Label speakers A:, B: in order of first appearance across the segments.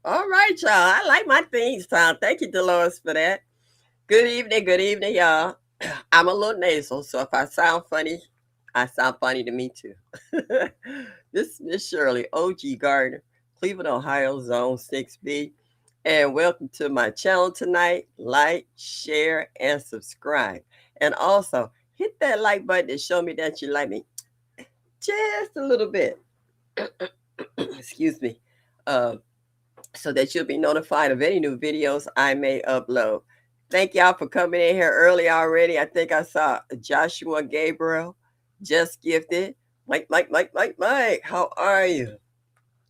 A: All right, y'all. I like my theme song. Thank you, Dolores, for that. Good evening, y'all. I'm a little nasal, so if I sound funny, I sound funny to me too. This is Miss Shirley, OG Gardner, Cleveland, Ohio, Zone 6B. And welcome to my channel tonight. Like, share, and subscribe. And also, hit that like button to show me that you like me just a little bit. Excuse me. Uh, so that you'll be notified of any new videos I may upload. Thank y'all for coming in here early already. I think I saw Joshua Gabriel just gifted. Mike, how are you?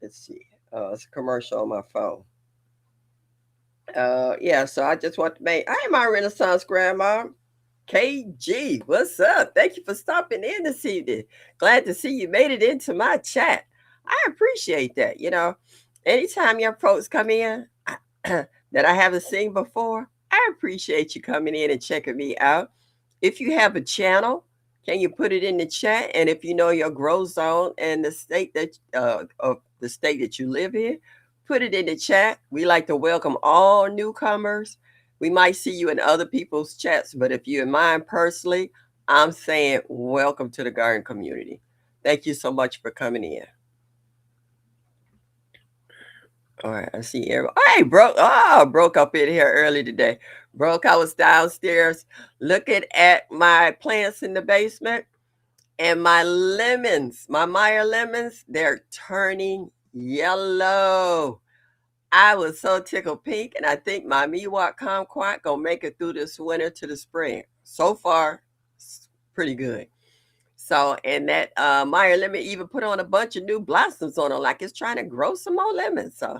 A: Let's see. It's a commercial on my phone. Yeah, so I just want to make, I am my Renaissance grandma. KG, what's up? Thank you for stopping in this evening. Glad to see you made it into my chat. I appreciate that. Anytime young folks come in that I haven't seen before, I appreciate you coming in and checking me out. If you have a channel, can you put it in the chat? And if you know your growth zone and the state that of the state that you live in, put it in the chat. We like to welcome all newcomers. We might see you in other people's chats, but if you're in mine personally, I'm saying welcome to the garden community. Thank you so much for coming in. All right, I see everybody. Hey, broke up in here early today. Broke, I was downstairs looking at my plants in the basement and my lemons, my Meyer lemons, they're turning yellow. I was so tickled pink, and I think my Miwok kumquat gonna make it through this winter to the spring. So far, it's pretty good. So, and that Meyer lemon even put on a bunch of new blossoms on it, like it's trying to grow some more lemons. So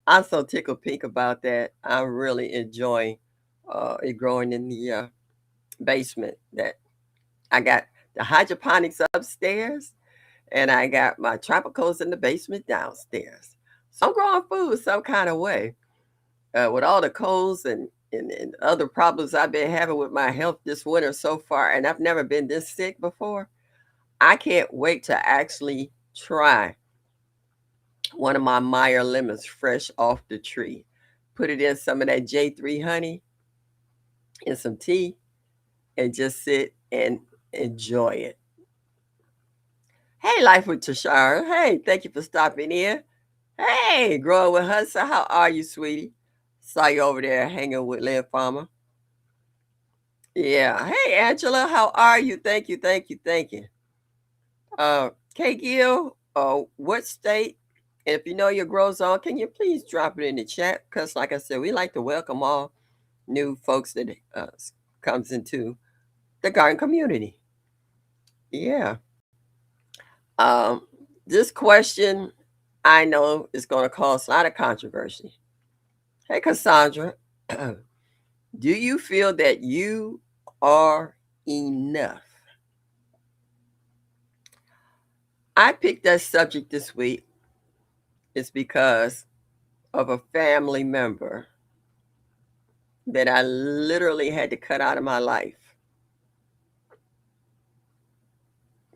A: I'm so tickled pink about that. I'm really enjoying it growing in the basement. That I got the hydroponics upstairs, and I got my tropicals in the basement downstairs. So I'm growing food some kind of way. With all the colds and other problems I've been having with my health this winter so far, and I've never been this sick before. I can't wait to actually try one of my Meyer lemons fresh off the tree. Put it in some of that J3 honey and some tea and just sit and enjoy it. Hey, Life with Tashara. Hey, thank you for stopping in. Hey, growing with Hudson. How are you, sweetie? Saw you over there hanging with Lynn Farmer. Yeah. Hey, Angela. How are you? Thank you. Thank you. Thank you. K Gill, what state? And if you know your grow zone, can you please drop it in the chat? Because, like I said, we like to welcome all new folks that comes into the garden community. Yeah. Um, this question I know is going to cause a lot of controversy. Hey, Cassandra, do you feel that you are enough? I picked that subject this week is because of a family member that I literally had to cut out of my life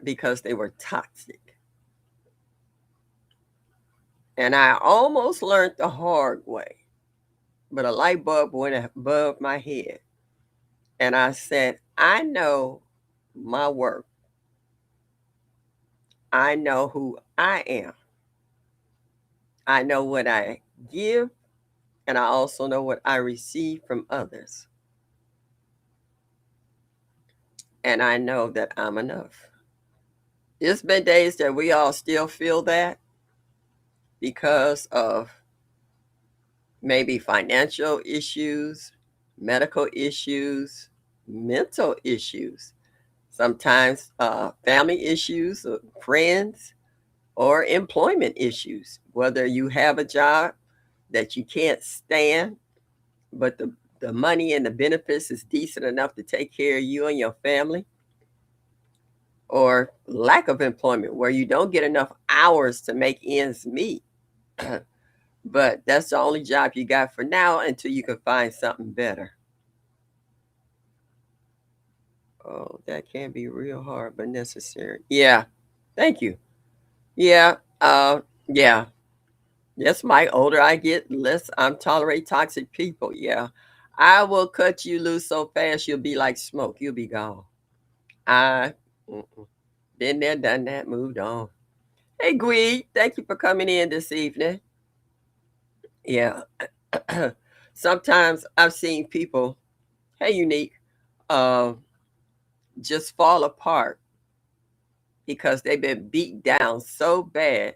A: because they were toxic. And I almost learned the hard way, but a light bulb went above my head. And I said, I know my worth. I know who I am. I know what I give, and I also know what I receive from others. And I know that I'm enough. It's been days that we all still feel that because of maybe financial issues, medical issues, mental issues, sometimes family issues, friends, or employment issues. Whether you have a job that you can't stand, but the money and the benefits is decent enough to take care of you and your family, or lack of employment where you don't get enough hours to make ends meet. But that's the only job you got for now until you can find something better. Oh, that can be real hard, but necessary. Yeah. Thank you. Yeah. Yeah. Yes, my older I get, less I'm tolerate toxic people. Yeah. I will cut you loose so fast you'll be like smoke. You'll be gone. I mm-mm. Been there, done that, moved on. Hey Gwee, thank you for coming in this evening. Yeah. Sometimes I've seen people, hey Unique, uh, just fall apart because they've been beat down so bad.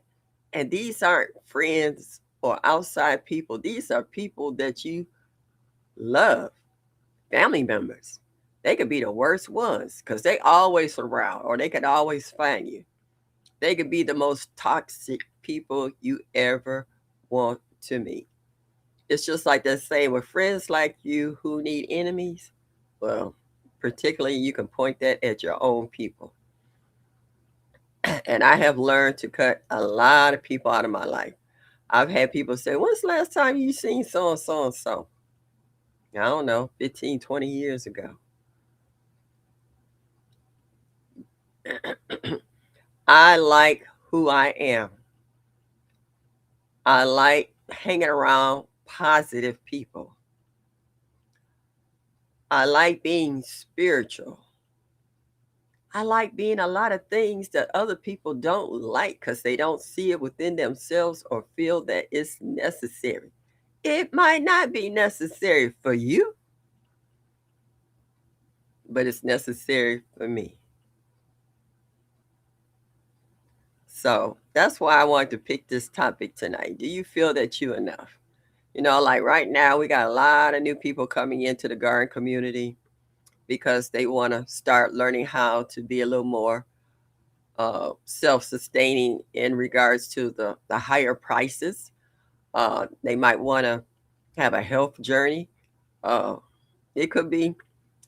A: And these aren't friends or outside people. These are people that you love, family members. They could be the worst ones because they always around or they could always find you. They could be the most toxic people you ever want to meet. It's just like that saying with friends like you who need enemies. Well, particularly you can point that at your own people. And I have learned to cut a lot of people out of my life. I've had people say, when's the last time you seen so and so and so? I don't know, 15, 20 years ago. I like who I am. I like hanging around positive people. I like being spiritual. I like being a lot of things that other people don't like because they don't see it within themselves or feel that it's necessary. It might not be necessary for you, but it's necessary for me. So that's why I wanted to pick this topic tonight. Do you feel that you're enough? Like right now, we got a lot of new people coming into the garden community because they want to start learning how to be a little more self sustaining in regards to the higher prices. They might want to have a health journey. Uh, it could be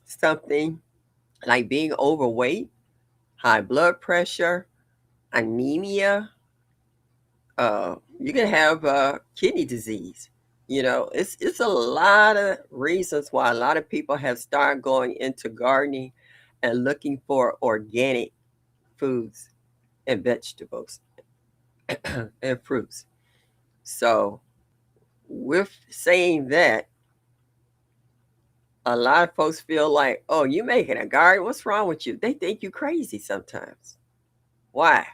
A: something like being overweight, high blood pressure, anemia. You can have kidney disease. It's a lot of reasons why a lot of people have started going into gardening and looking for organic foods and vegetables and fruits. So, with saying that, a lot of folks feel like, oh, you making a garden? What's wrong with you? They think you crazy sometimes. Why?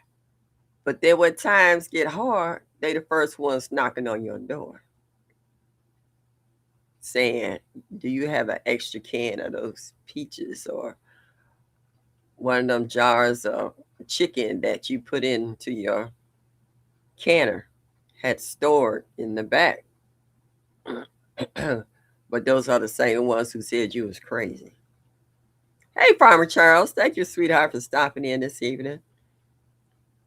A: But then when times get hard, they the first ones knocking on your door saying, do you have an extra can of those peaches or one of them jars of chicken that you put into your canner had stored in the back? But those are the same ones who said you was crazy. Hey, Farmer Charles, thank you, sweetheart, for stopping in this evening.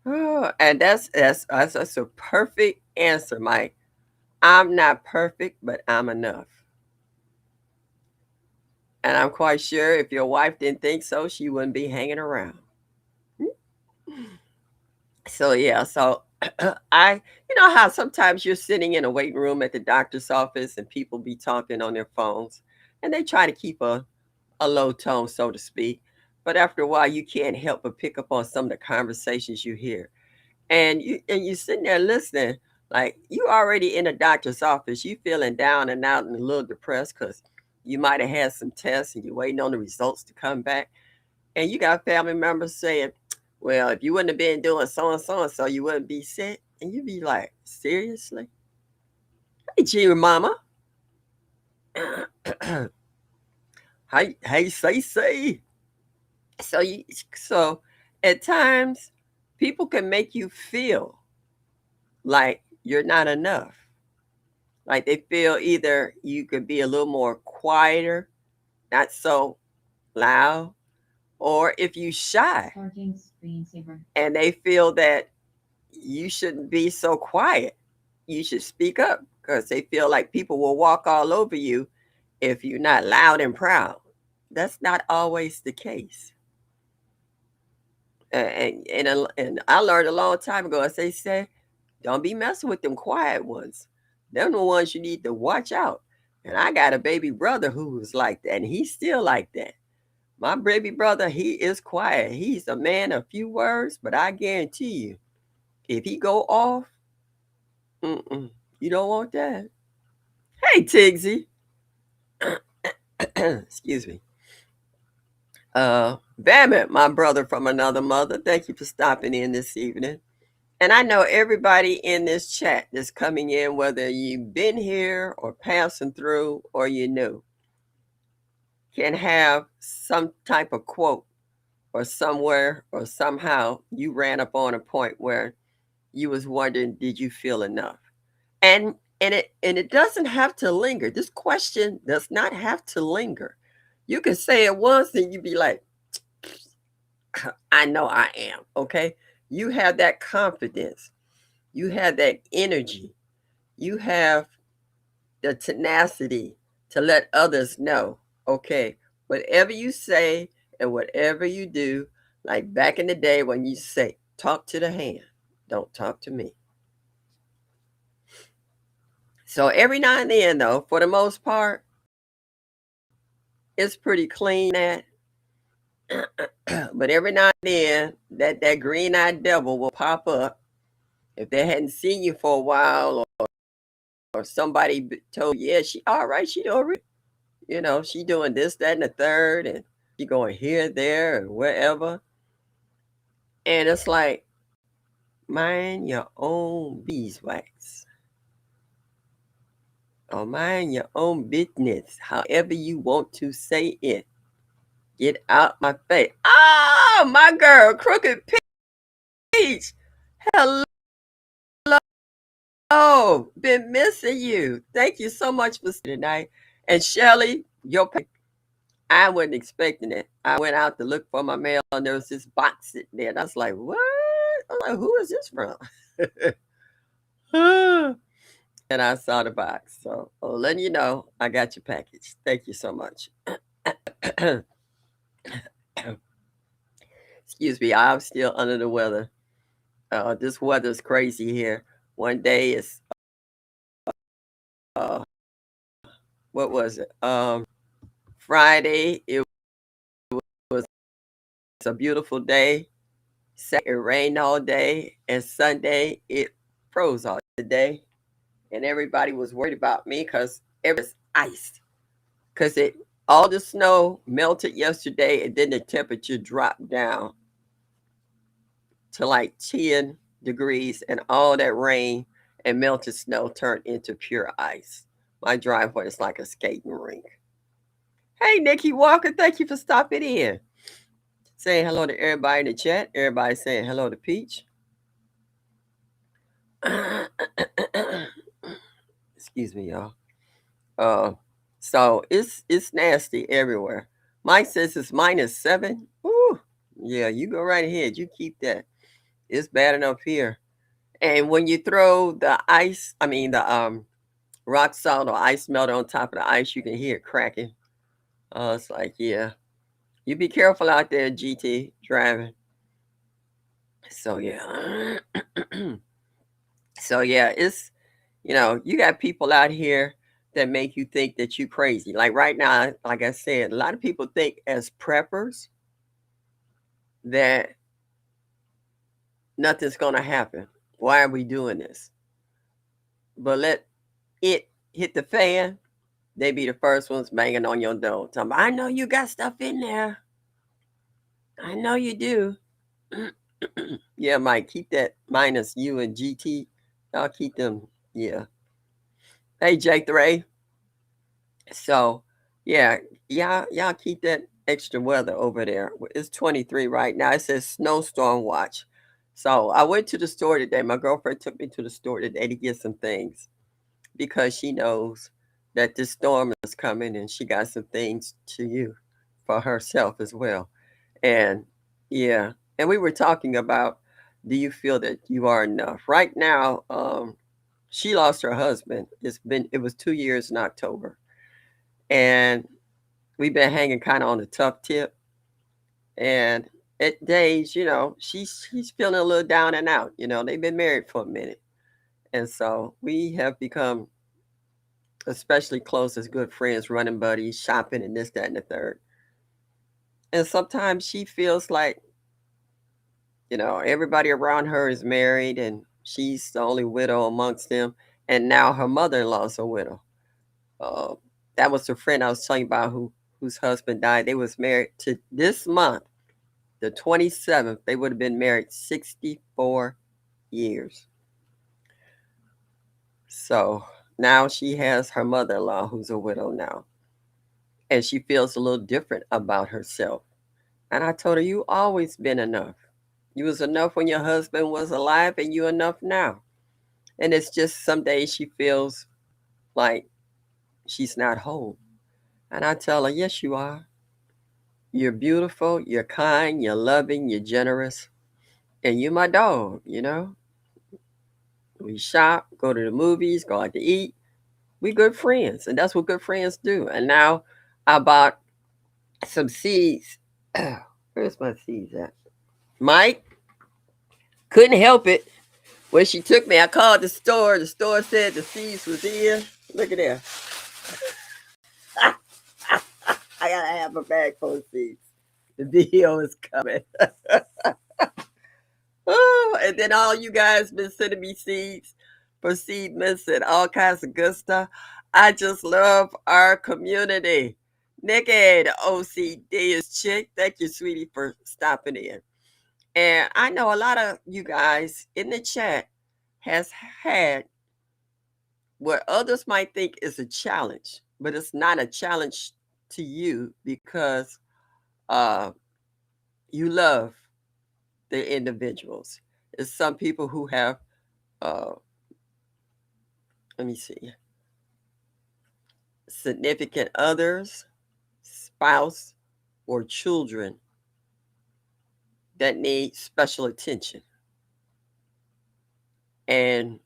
A: Oh, and that's a perfect answer, Mike. I'm not perfect, but I'm enough. And I'm quite sure if your wife didn't think so, she wouldn't be hanging around. So yeah, so I how sometimes you're sitting in a waiting room at the doctor's office and people be talking on their phones and they try to keep a low tone, so to speak. But after a while you can't help but pick up on some of the conversations you hear. And you're sitting there listening, like you already in a doctor's office, you feeling down and out and a little depressed because you might have had some tests and you're waiting on the results to come back. And you got family members saying, well, if you wouldn't have been doing so and so, you wouldn't be sick. And you'd be like, seriously? Hey, G Mama. Hey, say. So so at times people can make you feel like you're not enough. Like they feel either you could be a little more quieter, not so loud, or if you shy and they feel that you shouldn't be so quiet. You should speak up because they feel like people will walk all over you if you're not loud and proud. That's not always the case. And I learned a long time ago, as they say, don't be messing with them quiet ones. They're the ones you need to watch out. And I got a baby brother who was like that, and he's still like that. My baby brother, he is quiet. He's a man of few words, but I guarantee you, if he go off, Mm-mm. You don't want that. Hey, Tigsy. Excuse me. Bammit, my brother from another mother. Thank you for stopping in this evening. And I know everybody in this chat that's coming in, whether you've been here or passing through or you new, can have some type of quote or somewhere or somehow you ran up on a point where you was wondering, did you feel enough? And it doesn't have to linger. This question does not have to linger. You can say it once and you be like, I know I am. Okay. You have that confidence. You have that energy. You have the tenacity to let others know, okay, whatever you say and whatever you do, like back in the day when you say, talk to the hand, don't talk to me. So every now and then, though, for the most part, it's pretty clean that. But every now and then, that green-eyed devil will pop up if they hadn't seen you for a while, or somebody told you, yeah, she all right, she doing real. She doing this, that, and the third, and she going here, there, and wherever. And it's like, mind your own beeswax, or mind your own business, however you want to say it. Get out my face. Oh, my girl, Crooked Peach. Hello. Been missing you. Thank you so much for tonight. And Shelly, I wasn't expecting it. I went out to look for my mail and there was this box sitting there. And I was like, what? I'm like, who is this from? And I saw the box. So letting you know, I got your package. Thank you so much. Excuse me, I'm still under the weather. This weather's crazy here. One day is uh, what was it? Friday. It was a beautiful day. Saturday, it rained all day, and Sunday it froze all the day. And everybody was worried about me because it was ice. Because it all the snow melted yesterday, and then the temperature dropped down to like 10 degrees, and all that rain and melted snow turned into pure ice. My driveway is like a skating rink. Hey, Nikki Walker, thank you for stopping in. Saying hello to everybody in the chat. Everybody saying hello to Peach. Excuse me, y'all. Uh, so it's nasty everywhere. Mike says it's -7. Ooh, yeah, you go right ahead. You keep that. It's bad enough here. And when you throw the ice, I mean the rock salt or ice melter on top of the ice, you can hear it cracking. It's like, yeah, you be careful out there, GT driving. So yeah, so yeah, it's you got people out here that make you think that you crazy. Like right now, like I said, a lot of people think as preppers that nothing's gonna happen. Why are we doing this? But let it hit the fan, they be the first ones banging on your door. Talking about, I know you got stuff in there. I know you do. Yeah, Mike, keep that minus you and GT. Y'all keep them. Yeah. Hey, Jake the Ray. So, yeah, y'all keep that extra weather over there. It's 23 right now. It says snowstorm watch. So I went to the store today. My girlfriend took me to the store today to get some things because she knows that this storm is coming and she got some things to you for herself as well. And yeah, and we were talking about, do you feel that you are enough? Right now, she lost her husband. It was 2 years in October. And we've been hanging kind of on the tough tip. And at days, she's feeling a little down and out. They've been married for a minute. And so we have become especially close as good friends, running buddies, shopping, and this, that, and the third. And sometimes she feels like, everybody around her is married and She's the only widow amongst them, and now her mother-in-law is a widow. Uh, that was the friend I was telling you about whose husband died. They was married to this month, the 27th. They would have been married 64 years. So now she has her mother-in-law who's a widow now, and she feels a little different about herself. And I told her, you always been enough. You was enough when your husband was alive, and you enough now. And it's just some days she feels like she's not whole. And I tell her, yes, you are. You're beautiful, you're kind, you're loving, you're generous, and you're my dog, you know? We shop, go to the movies, go out to eat. We good friends, and that's what good friends do. And now I bought some seeds. Where's my seeds at? Mike couldn't help it. When she took me, I called the store. The store said the seeds was in. Look at that. I gotta have a bag full of seeds. The video is coming. Oh, and then all you guys been sending me seeds for seed mints and all kinds of good stuff. I just love our community. Nikki, the OCD is chick. Thank you, sweetie, for stopping in. And I know a lot of you guys in the chat has had what others might think is a challenge, but it's not a challenge to you because uh, you love the individuals. It's some people who have, uh, let me see, significant others, spouse, or children that need special attention. And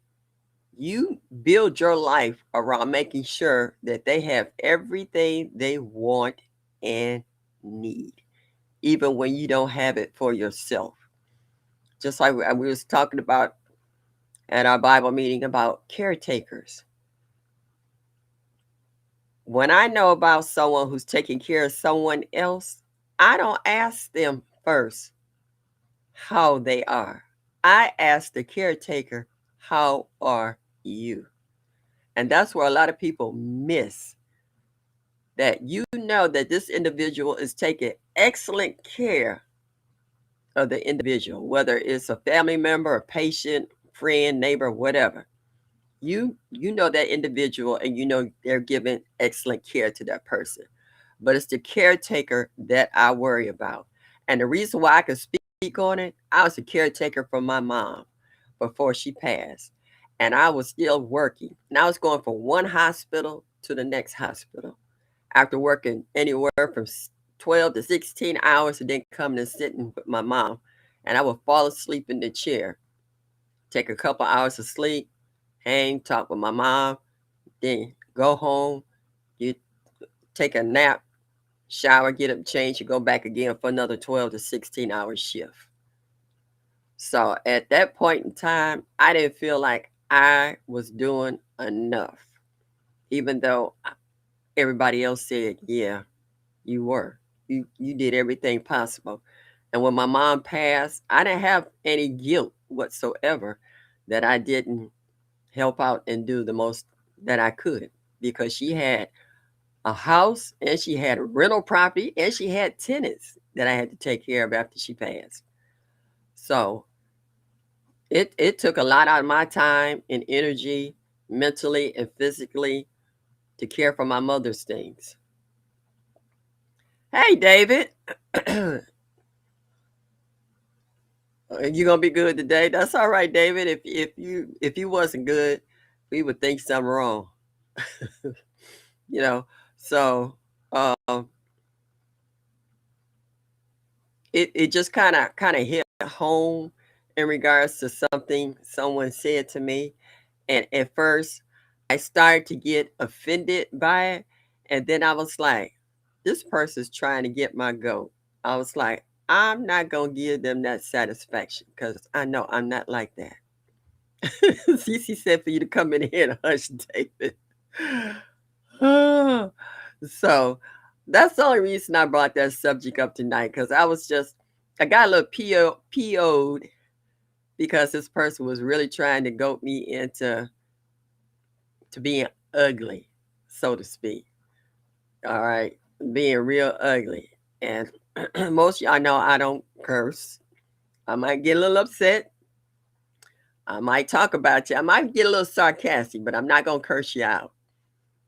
A: you build your life around making sure that they have everything they want and need, even when you don't have it for yourself. Just like we was talking about at our Bible meeting about caretakers. When I know about someone who's taking care of someone else, I don't ask them first how they are. I ask the caretaker, how are you? And that's where a lot of people miss that you know that this individual is taking excellent care of the individual, whether it's a family member, a patient, friend, neighbor, whatever. You know that individual and you know they're giving excellent care to that person. But it's the caretaker that I worry about. And the reason why I can speak on it, I was a caretaker for my mom before she passed. And I was still working. And I was going from one hospital to the next hospital after working anywhere from 12 to 16 hours and then coming and sitting with my mom. And I would fall asleep in the chair, take a couple hours of sleep, hang, talk with my mom, then go home, you take a nap, shower, get up, change, you go back again for another 12 to 16 hour shift. So at that point in time, I didn't feel like I was doing enough, even though everybody else said, yeah, you were. You did everything possible. And when my mom passed, I didn't have any guilt whatsoever that I didn't help out and do the most that I could because she had a house and she had a rental property and she had tenants that I had to take care of after she passed. So it took a lot out of my time and energy, mentally and physically, to care for my mother's things. Hey, David, you gonna be good today? That's all right, David. If you wasn't good, we would think something wrong. you know. So um, it just kind of hit home in regards to something someone said to me, and at first I started to get offended by it, and then I was like, this person's trying to get my goat. I was like, I'm not gonna give them that satisfaction because I know I'm not like that. Cece said for you to come in here and hush, David. So that's the only reason I brought that subject up tonight because I got a little PO'd because this person was really trying to goat me into to being ugly, so to speak. All right, being real ugly. And most of y'all know I don't curse. I might get a little upset. I might talk about you. I might get a little sarcastic, but I'm not gonna curse you out.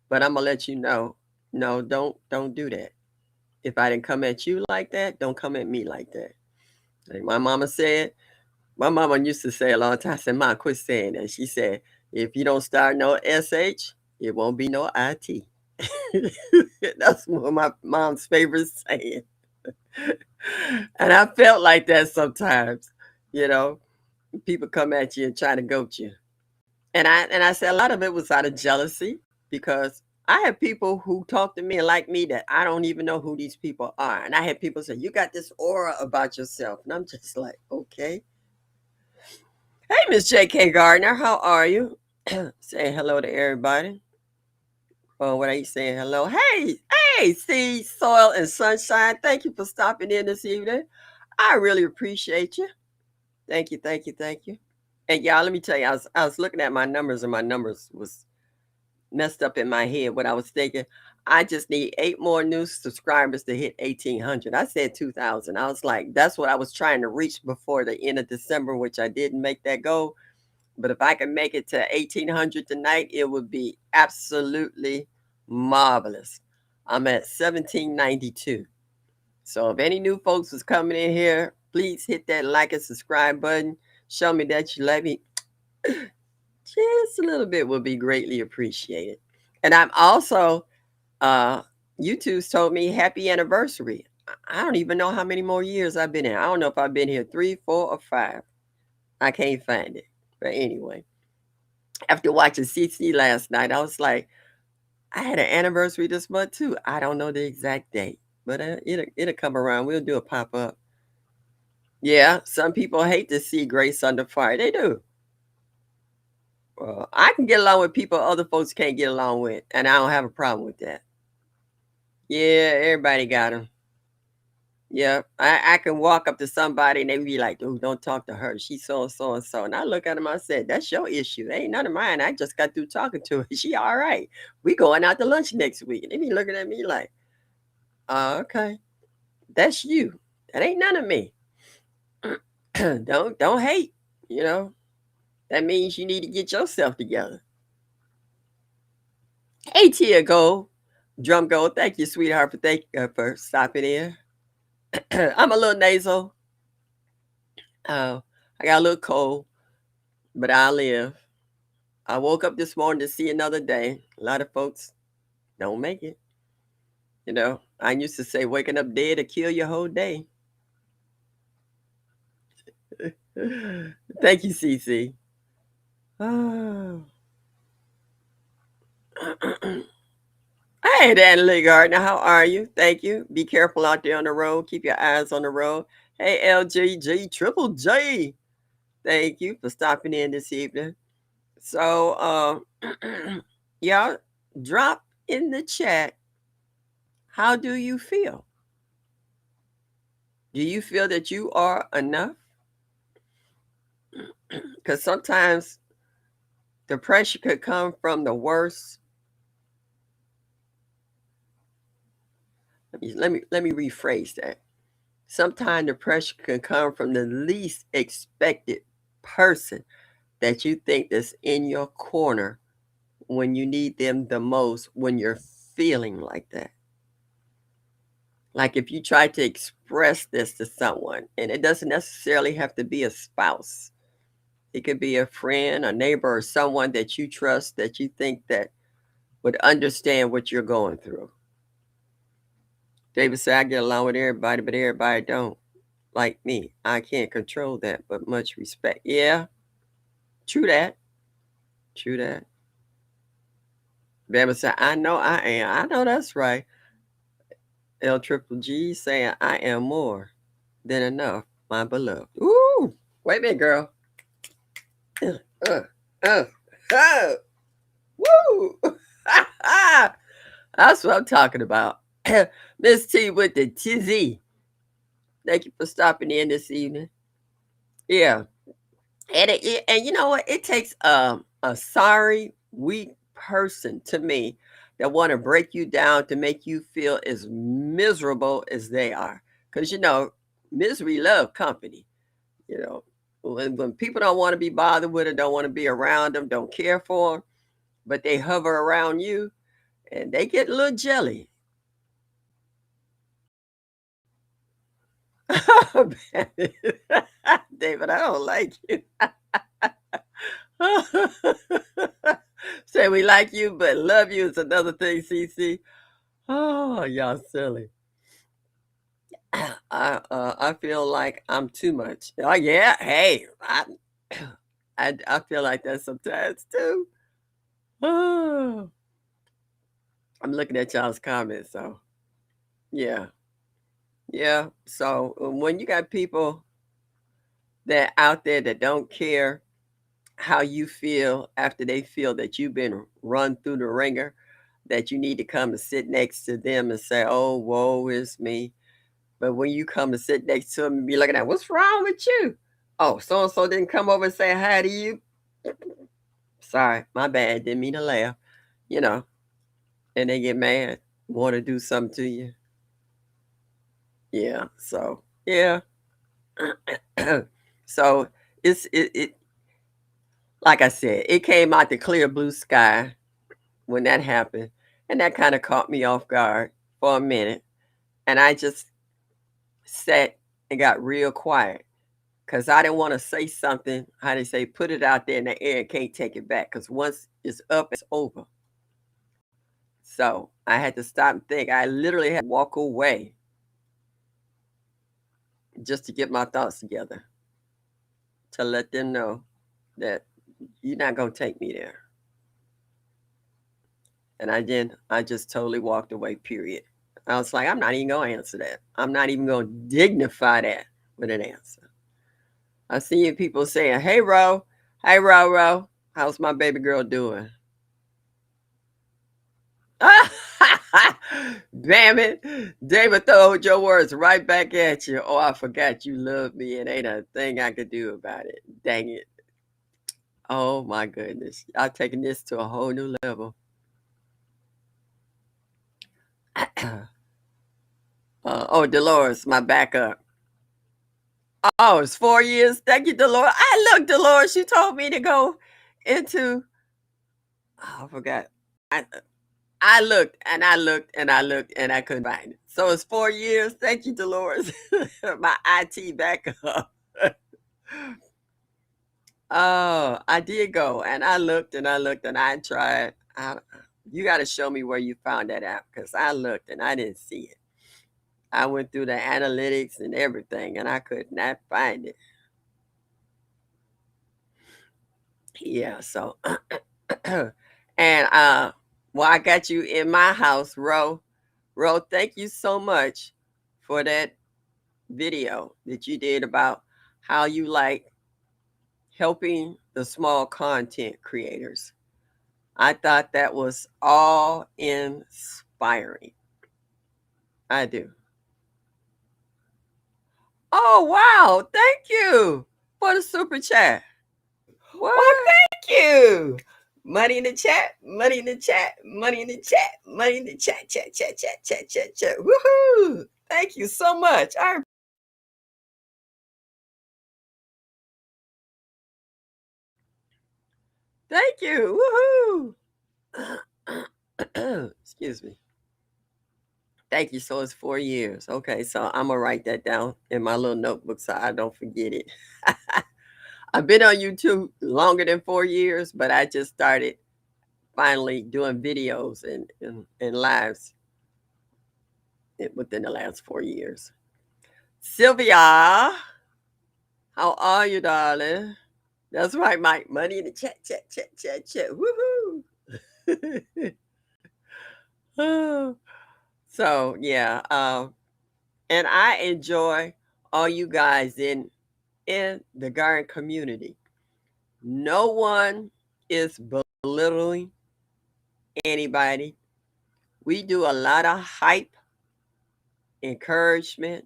A: But I'm gonna let you know, no, don't do that. If I didn't come at you like that, don't come at me like that. Like my mama said, my mama used to say a long time, I said, "Mom, quit saying that." She said, "If you don't start no SH, it won't be no IT." That's one of my mom's favorite saying. And I felt like that sometimes, you know. People come at you and try to goat you. And I said a lot of it was out of jealousy because I have people who talk to me and like me that I don't even know who these people are. And I had people say, "You got this aura about yourself." And I'm just like, okay. Hey, Miss J.K. Gardner, how are you? Saying hello to everybody. Oh, what are you saying? Hello. Hey, Seed, Soil, and Sunshine. Thank you for stopping in this evening. I really appreciate you. Thank you, thank you, thank you. And y'all, let me tell you, I was looking at my numbers and my numbers was messed up in my head. What I was thinking, I just need 8 more new subscribers to hit 1,800. I said 2,000. I was like, that's what I was trying to reach before the end of December, which I didn't make that goal. But if I can make it to 1,800 tonight, it would be absolutely marvelous. I'm at 1792. So if any new folks is coming in here, please hit that like and subscribe button. Show me that you like me. Just a little bit would be greatly appreciated. And I'm also, uh, YouTube's told me happy anniversary. I don't even know how many more years I've been here. I don't know if I've been here 3, 4, or 5. I can't find it. But anyway, after watching CC last night, I was like, I had an anniversary this month too. I don't know the exact date, but it'll come around. We'll do a pop up. Yeah, some people hate to see Grace under fire. They do. I can get along with people other folks can't get along with, and I don't have a problem with that. Yeah, everybody got them. Yeah, I can walk up to somebody and they be like, "Dude, don't talk to her. She's so and so and so." And I look at them, I said, "That's your issue. Ain't none of mine. I just got through talking to her. She all right. We going out to lunch next week." And they be looking at me like, "Oh, okay. That's you. That ain't none of me." Don't hate. You know that means you need to get yourself together. Hey, Tia Gold, Drum Gold. Thank you, sweetheart, for stopping in. I'm a little nasal. I got a little cold, but I live. I woke up this morning to see another day. A lot of folks don't make it. I used to say waking up dead to kill your whole day. Thank you, Cece. Oh. Hey, Danny Gardner, how are you? Thank you. Be careful out there on the road. Keep your eyes on the road. Hey, LGG Triple J. Thank you for stopping in this evening. So, y'all drop in the chat. How do you feel? Do you feel that you are enough? Because sometimes the pressure could come from the worst. Let me rephrase that. Sometimes the pressure can come from the least expected person that you think that's in your corner when you need them the most, when you're feeling like that. Like if you try to express this to someone, and it doesn't necessarily have to be a spouse. It could be a friend, a neighbor, or someone that you trust that you think that would understand what you're going through. David said, I get along with everybody, but everybody don't like me. I can't control that, but much respect. Yeah, true that. True that. David said, I know I am. I know that's right. L Triple G saying, I am more than enough, my beloved. Ooh, wait a minute, girl. Uh, uh, uh, woo! That's what I'm talking about. Miss T with the tizzy. Thank you for stopping in this evening. Yeah, And you know what? It takes a sorry, weak person to me that want to break you down to make you feel as miserable as they are. Because misery love company. You know, when people don't want to be bothered with it, don't want to be around them, don't care for them, but they hover around you and they get a little jelly. David, I don't like you. Say we like you, but love you is another thing, CC. Oh, y'all silly. I feel like I'm too much. Oh yeah, hey, I feel like that sometimes too. Oh, I'm looking at y'all's comments, so yeah, yeah. So when you got people that out there that don't care how you feel after they feel that you've been run through the ringer, that you need to come and sit next to them and say, "Oh, woe is me." But when you come and sit next to them and be looking at, "What's wrong with you?" "Oh, so and so didn't come over and say hi to you." "Sorry, my bad. Didn't mean to laugh." You know, and they get mad, want to do something to you. Yeah. So yeah. So it like I said, it came out the clear blue sky when that happened, and that kind of caught me off guard for a minute, and I just sat and got real quiet because I didn't want to say something. How they say, put it out there in the air and can't take it back. Because once it's up, it's over. So I had to stop and think. I literally had to walk away just to get my thoughts together to let them know that you're not gonna take me there. And I just totally walked away. Period. I was like, I'm not even gonna answer that. I'm not even gonna dignify that with an answer. I see people saying, hey Ro, how's my baby girl doing?" Damn it. David throwed your words right back at you. "Oh, I forgot you love me and ain't a thing I could do about it. Dang it." Oh my goodness. I've taken this to a whole new level. Oh, Dolores, my backup. Oh, it's 4 years. Thank you, Dolores. Look, Dolores, you told me to go into, oh, I forgot. I, I looked and I looked and I looked and I couldn't find it. So it's 4 years. Thank you, Dolores. My IT backup. Oh, I did go and I looked and I looked and I tried. You got to show me where you found that out because I looked and I didn't see it. I went through the analytics and everything and I could not find it. Yeah, so and well, I got you in my house, Ro. Ro, thank you so much for that video that you did about how you like helping the small content creators. I thought that was all inspiring. I do. Oh, wow. Thank you for the super chat. Well, thank you. Money in the chat, money in the chat, money in the chat, money in the chat, chat, chat, chat, chat, chat, chat. Woohoo. Thank you so much. Thank you. Woohoo. Excuse me. Thank you. So it's 4 years. Okay, so I'm gonna write that down in my little notebook so I don't forget it. I've been on YouTube longer than 4 years, but I just started finally doing videos and lives within the last 4 years. Sylvia, how are you, darling? That's right, Mike. Money in the chat, chat, chat, chat, chat. Woohoo! So yeah, and I enjoy all you guys in the garden community. No one is belittling anybody. We do a lot of hype, encouragement.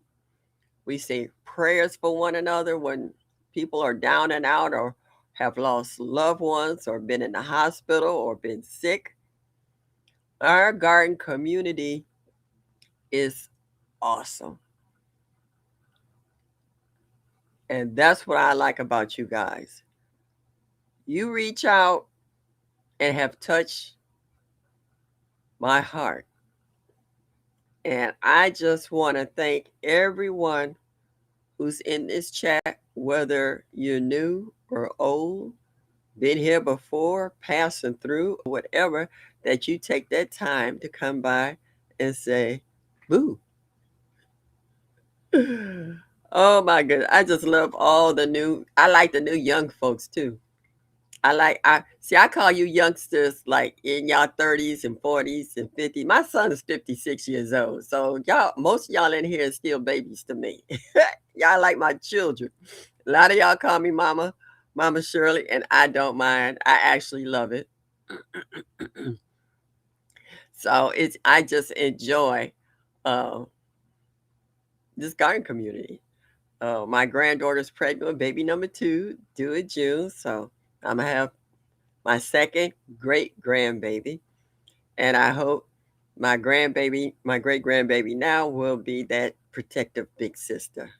A: We say prayers for one another when people are down and out or have lost loved ones or been in the hospital or been sick, our garden community is awesome. And that's what I like about you guys. You reach out and have touched my heart. And I just want to thank everyone who's in this chat, whether you're new or old, been here before, passing through, whatever, that you take that time to come by and say, boo. Oh my goodness. I just love I like the new young folks too. I call you youngsters like in y'all 30s and 40s and 50s. My son is 56 years old. So most of y'all in here is still babies to me. Y'all like my children. A lot of y'all call me Mama Shirley, and I don't mind. I actually love it. So I just enjoy uh, this garden community. My granddaughter's pregnant with baby number 2, due in June. So I'm gonna have my second great grandbaby, and I hope my great grandbaby now will be that protective big sister.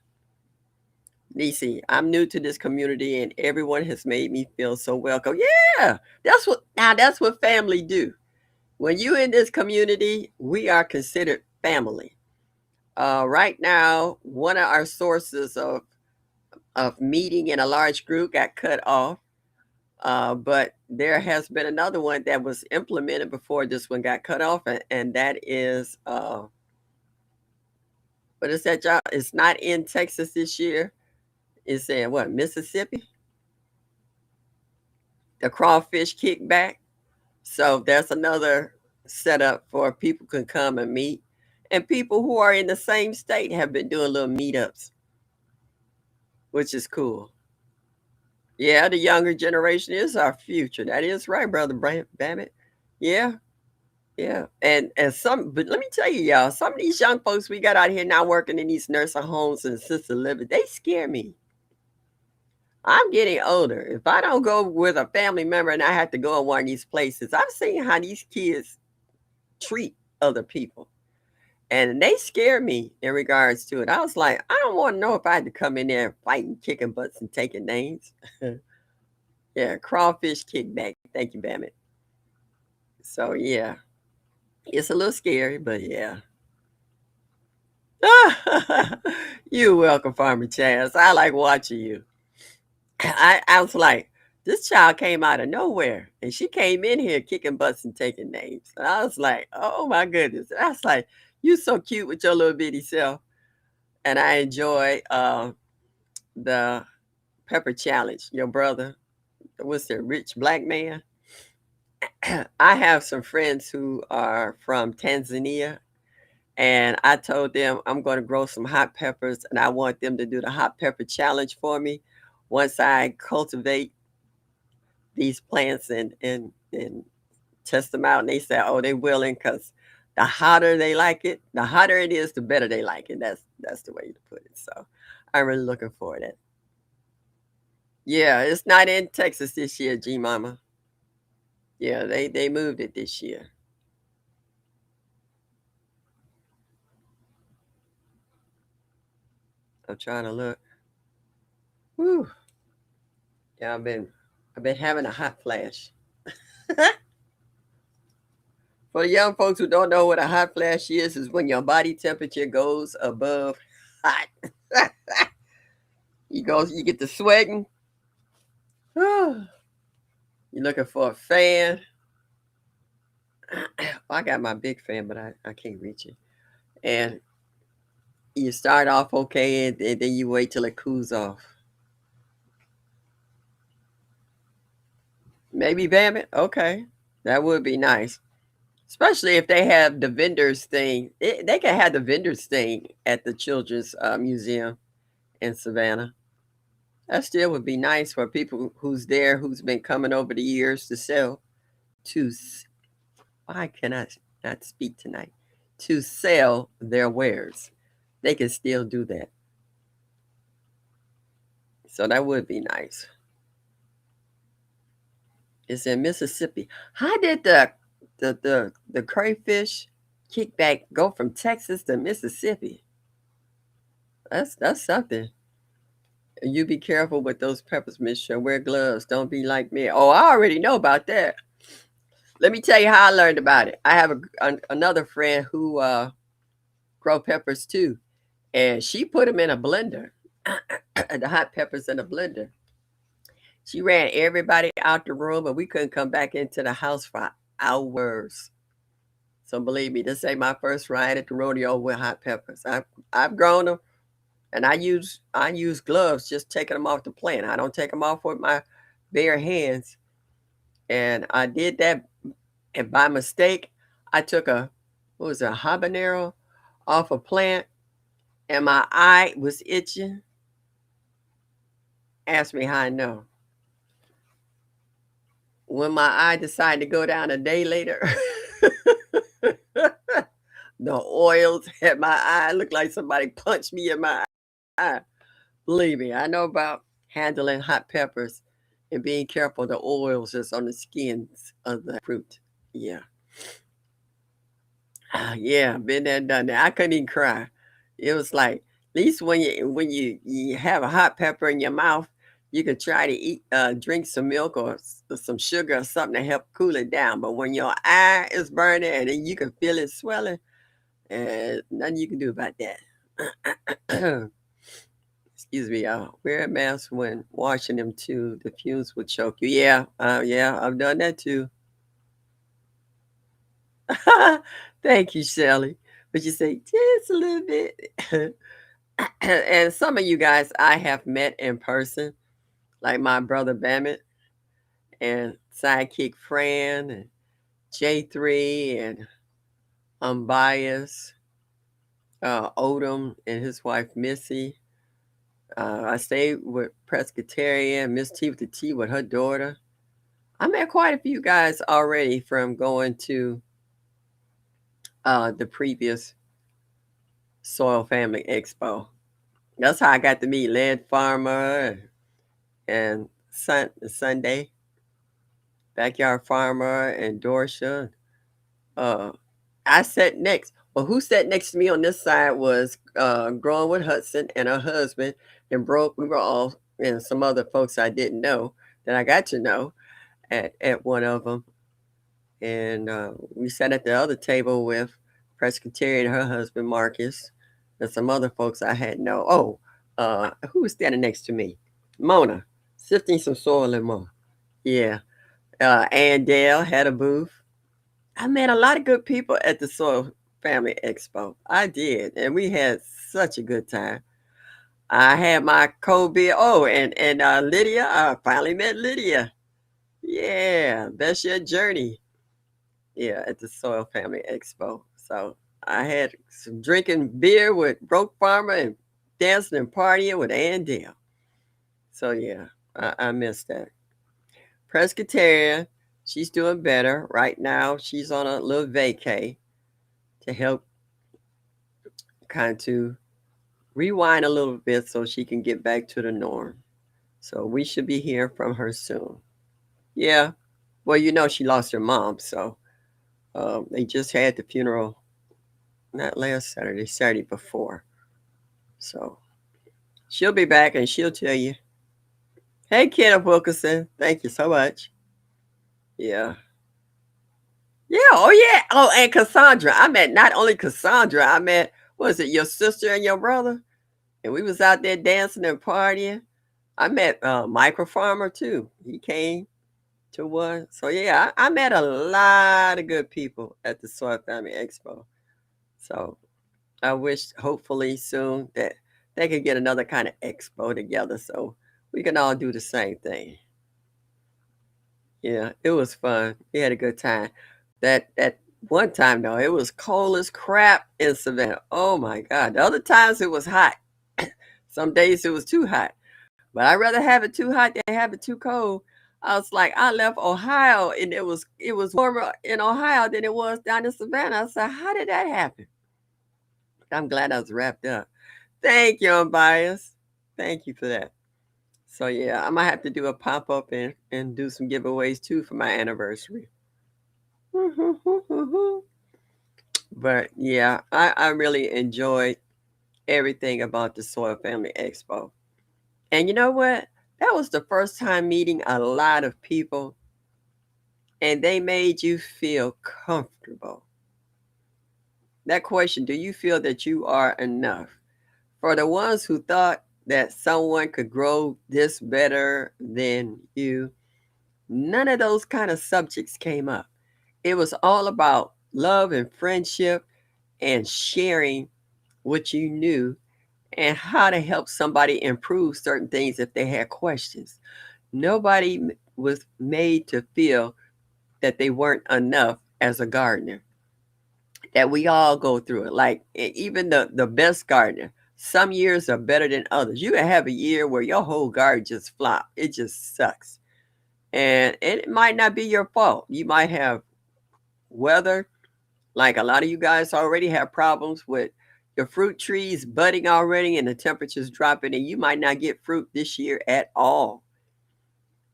A: Nisi, I'm new to this community and everyone has made me feel so welcome. Yeah, that's what family do. When you in this community, we are considered family. Right now, one of our sources of meeting in a large group got cut off. But there has been another one that was implemented before this one got cut off, and that is what is that job? It's not in Texas this year. It's in what, Mississippi? The crawfish kickback. So there's another setup for people can come and meet. And people who are in the same state have been doing little meetups, which is cool. Yeah, the younger generation is our future. That is right, brother Babbitt. Yeah, yeah. But let me tell you, y'all, some of these young folks we got out here now working in these nursing homes and assisted living, they scare me. I'm getting older. If I don't go with a family member and I have to go in one of these places, I've seen how these kids treat other people. And they scare me in regards to it. I was like, I don't want to know if I had to come in there fighting, kicking butts, and taking names. Yeah, crawfish kickback. Thank you, Bammit. So yeah, it's a little scary, but yeah. You're welcome, Farmer Chaz. I like watching you. I was like, this child came out of nowhere, and she came in here kicking butts and taking names. And I was like, oh my goodness. I was like, you so cute with your little bitty self. And I enjoy the pepper challenge. Your brother, what's the rich black man? I have some friends who are from Tanzania, and I told them I'm going to grow some hot peppers, and I want them to do the hot pepper challenge for me once I cultivate these plants and test them out. And they said, oh, they're willing because the hotter they like it, the hotter it is, the better they like it. That's the way to put it. So I'm really looking forward to it. Yeah, it's not in Texas this year, G Mama. Yeah, they moved it this year. I'm trying to look. Whew. Yeah, I've been having a hot flash. For the young folks who don't know what a hot flash is when your body temperature goes above hot. You get the sweating. You're looking for a fan. I got my big fan, but I can't reach it. And you start off okay, and then you wait till it cools off. Maybe Babbitt? Okay. That would be nice. Especially if they have the vendors thing. They can have the vendors thing at the Children's Museum in Savannah. That still would be nice for people who's there, who's been coming over the years to sell. To why can I not speak tonight? To sell their wares. They can still do that. So that would be nice. It's in Mississippi. How did the crayfish kickback go from Texas to Mississippi? That's something. You be careful with those peppers, Miss Show. Wear gloves. Don't be like me. Oh, I already know about that. Let me tell you how I learned about it. I have another friend who grow peppers too, and she put them in a blender. The hot peppers in a blender. She ran everybody out the room, and we couldn't come back into the house for hours. So believe me, this ain't my first ride at the rodeo with hot peppers. I've grown them, and I use gloves just taking them off the plant. I don't take them off with my bare hands. And I did that, and by mistake, I took a what was it, a habanero off a plant, and my eye was itching. Ask me how I know. When my eye decided to go down a day later, the oils had my eye looked like somebody punched me in my eye. Believe me, I know about handling hot peppers and being careful the oils that's on the skins of the fruit. Yeah. Yeah, been there, done that. I couldn't even cry. It was like, at least when you have a hot pepper in your mouth, you could try to drink some milk or some sugar or something to help cool it down. But when your eye is burning and then you can feel it swelling, and nothing you can do about that. Excuse me, wear a mask when washing them too. The fumes will choke you. Yeah, yeah, I've done that too. Thank you, Shelley. But you say just a little bit. And some of you guys I have met in person, like my brother Bammett and sidekick Fran and J3 and Unbiased, Odom and his wife Missy. I stayed with Presbyterian, Miss T with the T with her daughter. I met quite a few guys already from going to the previous Soil Family Expo. That's how I got to meet Led Farmer and Sunday, Backyard Farmer and Dorsha. Uh, I sat next. Well, who sat next to me on this side was Growing with Hudson and her husband, and Broke. We were all and some other folks I didn't know that I got to know at one of them. And we sat at the other table with Presbyterian, her husband Marcus, and some other folks I had know. Oh, who was standing next to me? Mona, sifting some soil and more. Yeah. Ann Dale had a booth. I met a lot of good people at the Soil Family Expo. I did, and we had such a good time. I had my cold beer. Oh, and Lydia. I finally met Lydia. Yeah, that's your journey. Yeah, at the Soil Family Expo. So I had some drinking beer with Broke Farmer and dancing and partying with Ann Dale. So yeah, I missed that. Presbyterian, she's doing better right now. She's on a little vacay to help kind to rewind a little bit so she can get back to the norm. So we should be hearing from her soon. Yeah. Well, she lost her mom, so they just had the funeral not last Saturday, Saturday before. So she'll be back and she'll tell you. Hey, Kenneth Wilkerson, thank you so much. Yeah. Yeah. Oh, yeah. Oh, and Cassandra. I met not only Cassandra, I met, was it your sister and your brother? And we was out there dancing and partying. I met Michael Farmer too. He came to one. So yeah, I met a lot of good people at the Soil Family Expo. So I wish hopefully soon that they could get another kind of expo together so we can all do the same thing. Yeah, it was fun. We had a good time. That one time though, it was cold as crap in Savannah. Oh my God. The other times it was hot. Some days it was too hot. But I'd rather have it too hot than have it too cold. I was like, I left Ohio and it was warmer in Ohio than it was down in Savannah. I said, how did that happen? I'm glad I was wrapped up. Thank you, Unbiased. Thank you for that. So yeah, I might have to do a pop up and do some giveaways too for my anniversary. But yeah, I really enjoyed everything about the Soil Family Expo. And you know what? That was the first time meeting a lot of people, and they made you feel comfortable. That question, do you feel that you are enough? For the ones who thought that someone could grow this better than you, none of those kind of subjects came up. It was all about love and friendship and sharing what you knew and how to help somebody improve certain things if they had questions. Nobody was made to feel that they weren't enough as a gardener, that we all go through it. Like even the best gardener, some years are better than others. You can have a year where your whole garden just flop. It just sucks. And it might not be your fault. You might have weather, like a lot of you guys already have problems with your fruit trees budding already and the temperatures dropping, and you might not get fruit this year at all.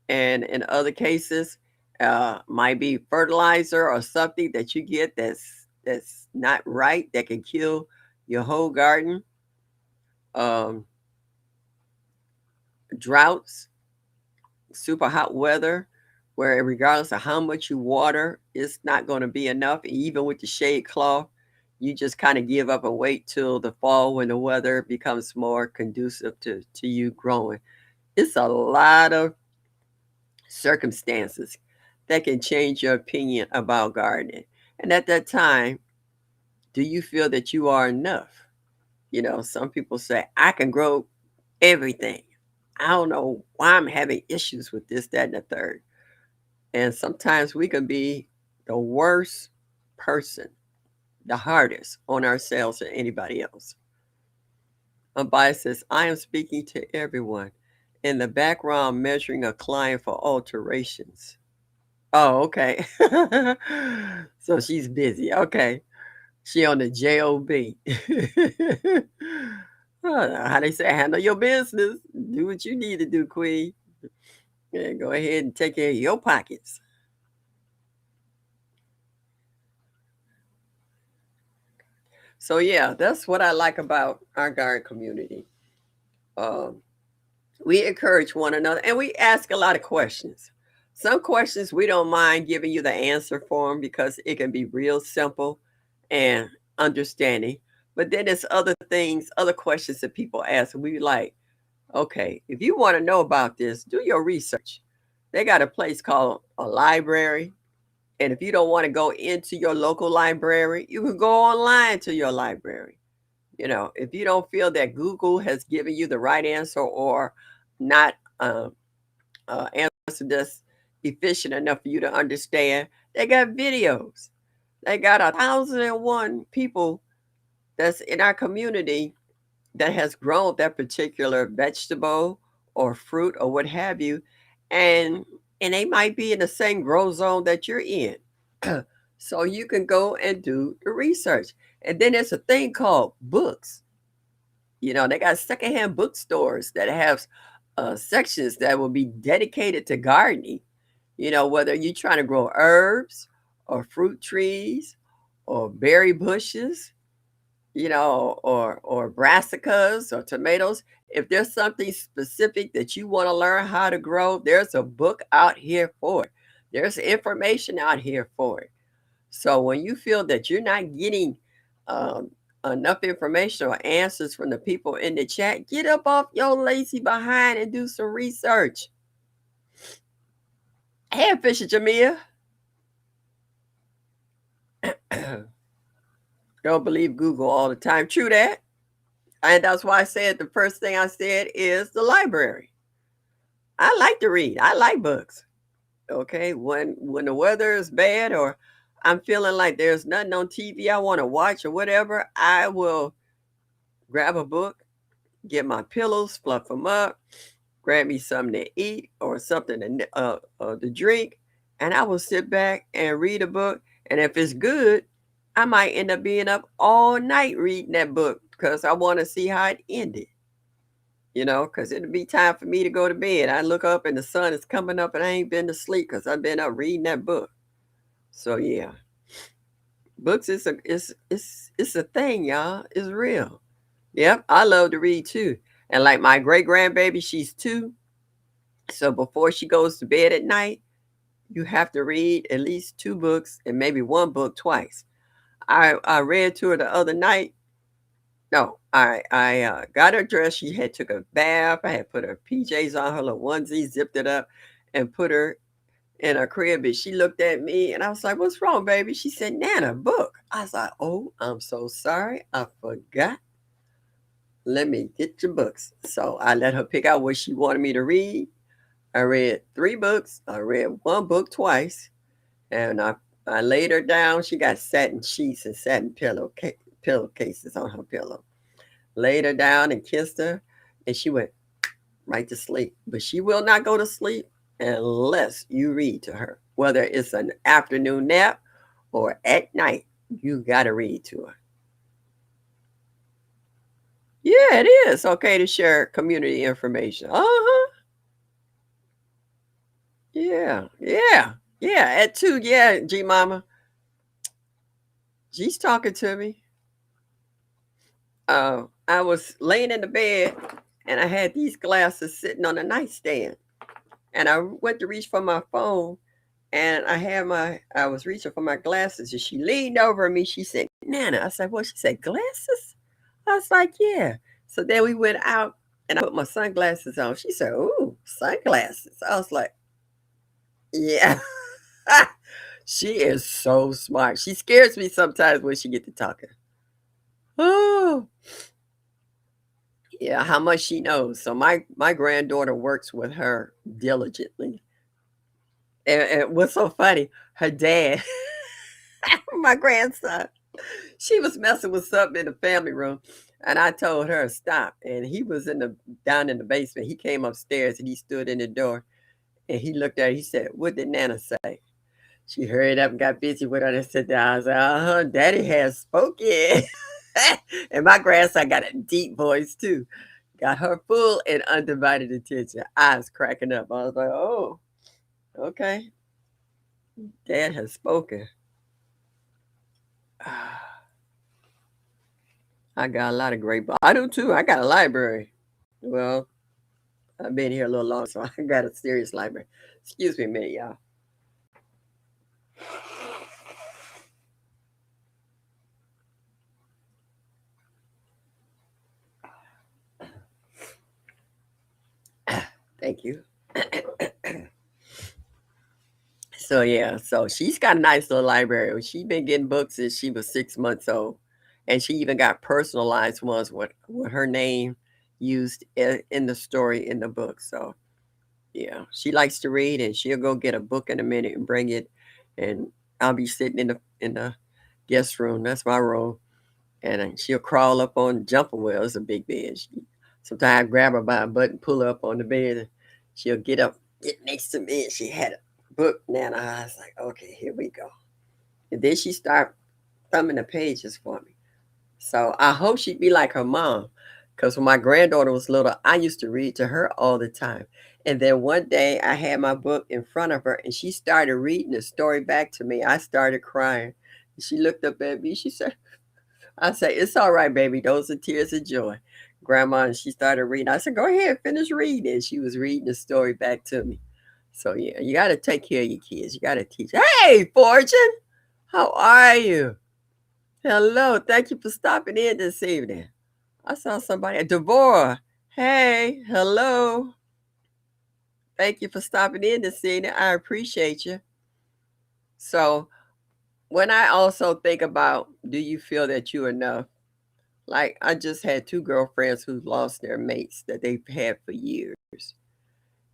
A: And in other cases, might be fertilizer or something that you get that's not right that can kill your whole garden. Um, Droughts, super hot weather, where regardless of how much you water, it's not going to be enough. Even with the shade cloth, you just kind of give up and wait till the fall when the weather becomes more conducive to you growing. It's a lot of circumstances that can change your opinion about gardening. And at that time, do you feel that you are enough? Some people say, I can grow everything. I don't know why I'm having issues with this, that, and the third. And sometimes we can be the worst person, the hardest on ourselves than anybody else. Bias says, I am speaking to everyone. In the background, measuring a client for alterations. Oh, okay. So she's busy. Okay. She on the job. How they say, handle your business. Do what you need to do, Queen. Yeah, go ahead and take care of your pockets. So yeah, that's what I like about our garden community. Um, we encourage one another and we ask a lot of questions. Some questions we don't mind giving you the answer for them because it can be real simple and understanding. But then there's other things, other questions that people ask, and we like, okay, if you want to know about this, do your research. They got a place called a library. And if you don't want to go into your local library, you can go online to your library. If you don't feel that Google has given you the right answer or not answer that's efficient enough for you to understand, they got videos. They got 1,001 people that's in our community that has grown that particular vegetable or fruit or what have you, and they might be in the same grow zone that you're in. So you can go and do the research. And then there's a thing called books. They got secondhand bookstores that have sections that will be dedicated to gardening. Whether you're trying to grow herbs or fruit trees or berry bushes, or brassicas or tomatoes. If there's something specific that you want to learn how to grow, there's a book out here for it. There's information out here for it. So when you feel that you're not getting um, enough information or answers from the people in the chat, get up off your lazy behind and do some research. Hey, Fisher Jamia. Don't believe Google all the time. True that. And that's why I said the first thing I said is the library. I like to read. I like books. Okay. When the weather is bad or I'm feeling like there's nothing on TV I want to watch or whatever, I will grab a book, get my pillows, fluff them up, grab me something to eat or something to drink, and I will sit back and read a book. And if it's good, I might end up being up all night reading that book because I want to see how it ended. because it'll be time for me to go to bed. I look up and the sun is coming up and I ain't been to sleep because I've been up reading that book. So yeah, books is it's a thing, y'all. It's real. Yep, I love to read too. And like my great grandbaby, she's 2. So before she goes to bed at night, you have to read at least 2 books and maybe 1 book twice. I read to her the other night. No, I got her dressed. She had took a bath. I had put her PJs on, her little onesie, zipped it up, and put her in her crib. And she looked at me, and I was like, "What's wrong, baby?" She said, "Nana, book." I was like, "Oh, I'm so sorry. I forgot. Let me get your books." So I let her pick out what she wanted me to read. I read 3 books. I read 1 book twice, and I laid her down. She got satin sheets and satin pillowcases on her pillow. Laid her down and kissed her, and she went right to sleep. But she will not go to sleep unless you read to her, whether it's an afternoon nap or at night. You got to read to her. Yeah, it is okay to share community information. Uh huh. Yeah, yeah, yeah. At 2, yeah, G Mama, she's talking to me. I was laying in the bed and I had these glasses sitting on the nightstand, and I went to reach for my phone, and I was reaching for my glasses, and she leaned over me. She said, "Nana." I said, "What?" She said, "Glasses." I was like, "Yeah." So then we went out, and I put my sunglasses on. She said, "Ooh, sunglasses." I was like, "Yeah." She is so smart. She scares me sometimes when she get to talking. Oh, yeah, how much she knows. So my granddaughter works with her diligently. And what's so funny, her dad, my grandson, she was messing with something in the family room, and I told her stop. And he was in the down in the basement. He came upstairs and he stood in the door and he looked at her. He said, "What did Nana say?" She hurried up and got busy with her and said, "I was like, uh-huh, Daddy has spoken." And my grandson got a deep voice too. Got her full and undivided attention. Eyes cracking up. I was like, "Oh, okay. Dad has spoken." I got a lot of great books. I do too. I got a library. Well, I've been here a little long, so I got a serious library. Excuse me a minute, y'all. Thank you. So yeah, so she's got a nice little library. She's been getting books since she was 6 months old, and she even got personalized ones with her name used in the story in the book. So yeah, she likes to read, and she'll go get a book in a minute and bring it, and I'll be sitting in the guest room. That's my room, and she'll crawl up on jumper. Well, it's a big bed. Sometimes I grab her by a button, pull her up on the bed, and she'll get up, get next to me, and she had a book. Now, and I was like, okay, here we go. And then she start thumbing the pages for me. So I hope she'd be like her mom, because when my granddaughter was little, I used to read to her all the time. And then one day I had my book in front of her, and she started reading the story back to me. I started crying. She looked up at me. She said, I say, "It's all right, baby. Those are tears of joy." Grandma, and she started reading. I said, "Go ahead, finish reading." And she was reading the story back to me. So yeah, you gotta take care of your kids. You gotta teach. Hey, Fortune, how are you? Hello, thank you for stopping in this evening. I saw somebody, Deborah. Hey, hello. Thank you for stopping in this evening. I appreciate you. So when I also think about, do you feel that you enough? Like, I just had 2 girlfriends who lost their mates that they've had for years,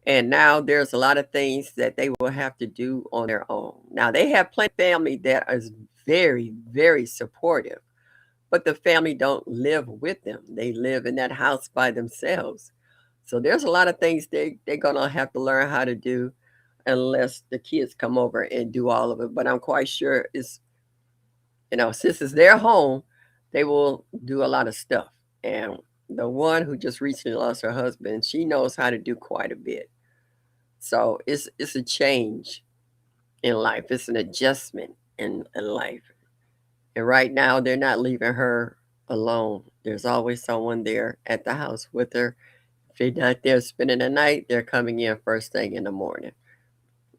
A: and now there's a lot of things that they will have to do on their own. Now, they have plenty of family that is very, very supportive, but the family don't live with them. They live in that house by themselves. So there's a lot of things they're gonna have to learn how to do unless the kids come over and do all of it, but I'm quite sure since it's their home, they will do a lot of stuff, and The one who just recently lost her husband, she knows how to do quite a bit. So it's a change in life. It's an adjustment in life. And right now they're not leaving her alone. There's always someone there at the house with her. If they're not there spending the night, they're coming in first thing in the morning.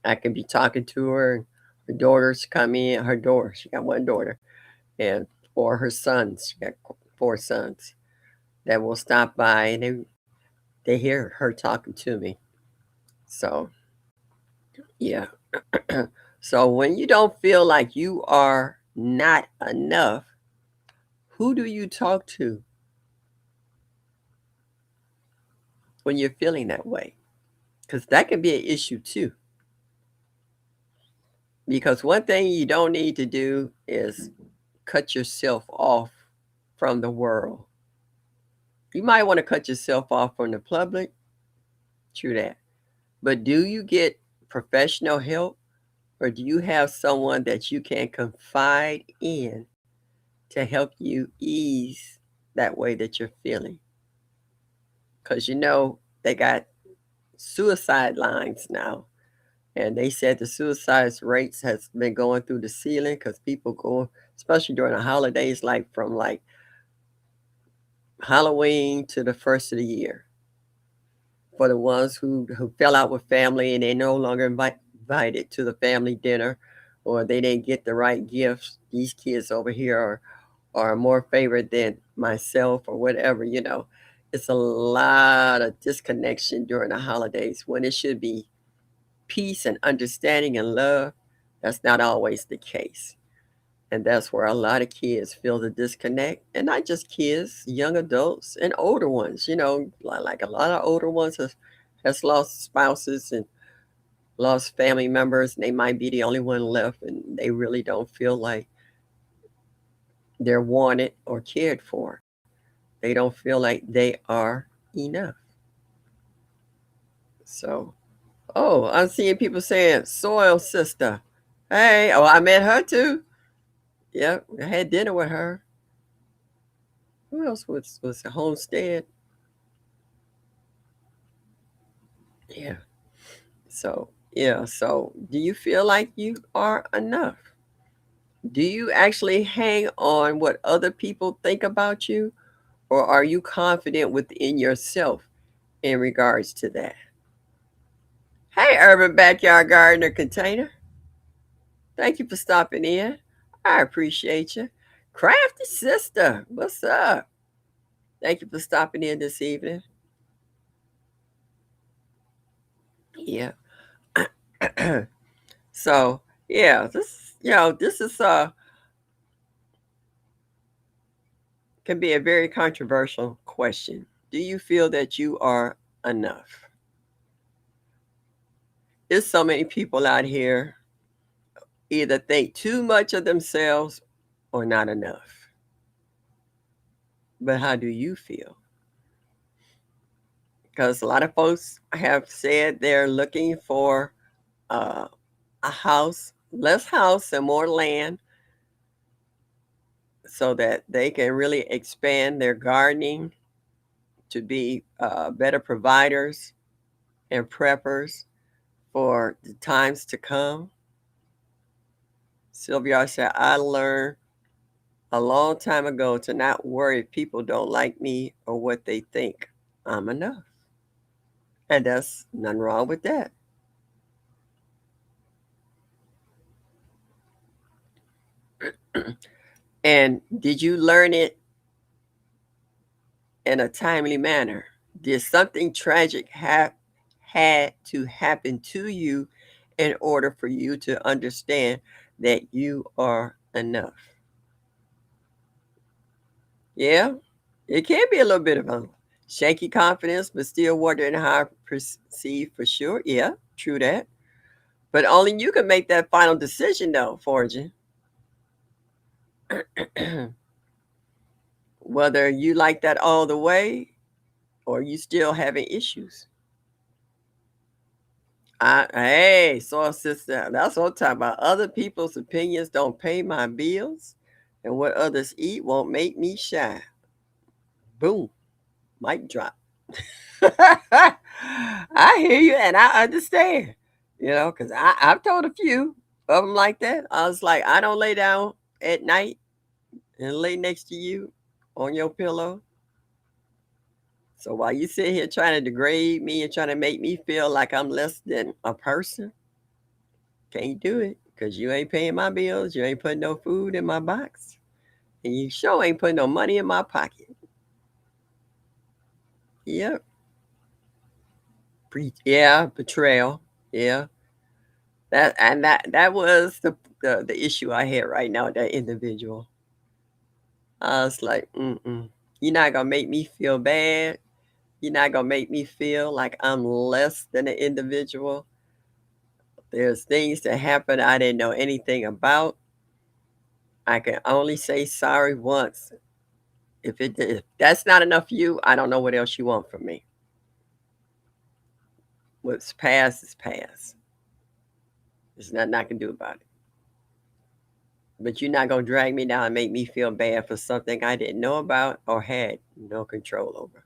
A: I can be talking to her, and her daughters come in. Her daughter, she got one daughter, and or her sons, she got four sons that will stop by, and they hear her talking to me. So yeah. So when you don't feel like you are not enough, who do you talk to when you're feeling that way? Because that can be an issue too. Because one thing you don't need to do is cut yourself off from the world. You might want to cut yourself off from the public, true that. But do you get professional help, or do you have someone that you can confide in to help you ease that way that you're feeling? Because they got suicide lines now. And they said the suicide rates has been going through the ceiling because people go, especially during the holidays, like from like Halloween to the first of the year. For the ones who fell out with family and they no longer invited to the family dinner, or they didn't get the right gifts. These kids over here are more favored than myself or whatever. It's a lot of disconnection during the holidays when it should be peace and understanding and love. That's not always the case. And that's where a lot of kids feel the disconnect. And not just kids, young adults and older ones. Like a lot of older ones has lost spouses and lost family members, and they might be the only one left, and they really don't feel like they're wanted or cared for. They don't feel like they are enough. So, oh, I'm seeing people saying soil sister. Hey, oh, I met her too. Yep, I had dinner with her. Who else was a Homestead? Yeah. So yeah. So do you feel like you are enough? Do you actually hang on what other people think about you, or are you confident within yourself in regards to that? Hey, Urban Backyard Gardener Container. Thank you for stopping in. I appreciate you. Crafty Sister, what's up? Thank you for stopping in this evening. Yeah. So yeah, this is can be a very controversial question. Do you feel that you are enough? There's so many people out here either think too much of themselves or not enough. But how do you feel? Because a lot of folks have said they're looking for uh, a house, less house and more land, so that they can really expand their gardening to be better providers and preppers for the times to come. Sylvia said, I learned a long time ago to not worry if people don't like me or what they think. I'm enough. And there's nothing wrong with that. And did you learn it in a timely manner? Did something tragic have had to happen to you in order for you to understand that you are enough? Yeah, it can be a little bit of a shaky confidence, but still wondering how I perceive for sure. Yeah, true that. But only you can make that final decision, though, Fortune. Whether you like that all the way or you still having issues. Hey, source sister, that's what I'm talking about. Other people's opinions don't pay my bills, and what others eat won't make me shine. Boom. Mic drop. I hear you and I understand, because I've told a few of them like that. I was like, I don't lay down at night and lay next to you on your pillow. So while you sit here trying to degrade me and trying to make me feel like I'm less than a person, can't do it because you ain't paying my bills. You ain't putting no food in my box. And you sure ain't putting no money in my pocket. Yep. Yeah, betrayal. Yeah. That was the issue I had right now with that individual. I was like, mm-mm. You're not gonna make me feel bad. You're not gonna make me feel like I'm less than an individual. There's things that happen I didn't know anything about. I can only say sorry once. If that's not enough for you, I don't know what else you want from me. What's past is past. There's nothing I can do about it. But you're not gonna drag me down and make me feel bad for something I didn't know about or had no control over.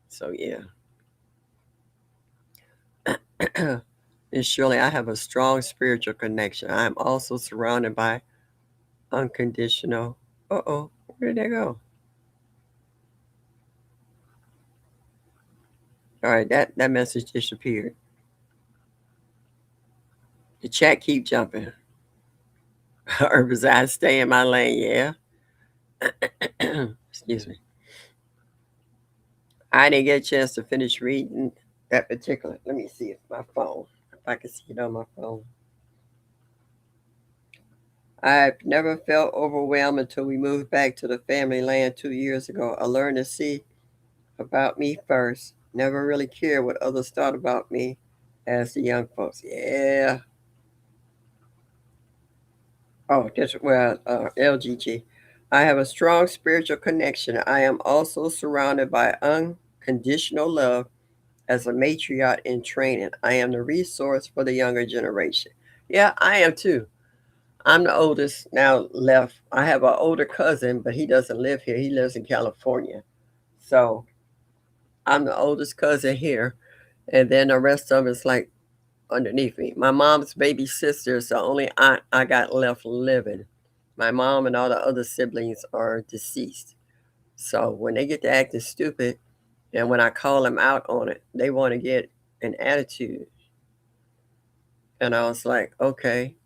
A: So yeah. And surely I have a strong spiritual connection. I am also surrounded by unconditional. Uh-oh, where did that go? All right, that message disappeared. The chat keep jumping. Herbicide, stay in my lane, yeah. Excuse me. I didn't get a chance to finish reading that particular. Let me see if my phone, if I can see it on my phone. I've never felt overwhelmed until we moved back to the family land 2 years ago. I learned to see about me first. Never really cared what others thought about me as the young folks. Yeah. Oh, that's well, LGG. I have a strong spiritual connection. I am also surrounded by unconditional love as a matriarch in training. I am the resource for the younger generation. Yeah, I am too. I'm the oldest now left. I have an older cousin, but he doesn't live here. He lives in California. So I'm the oldest cousin here. And then the rest of it's like underneath me. My mom's baby sister is the only aunt I got left living. My mom and all the other siblings are deceased. So when they get to acting stupid and when I call them out on it, they want to get an attitude. And I was like, okay,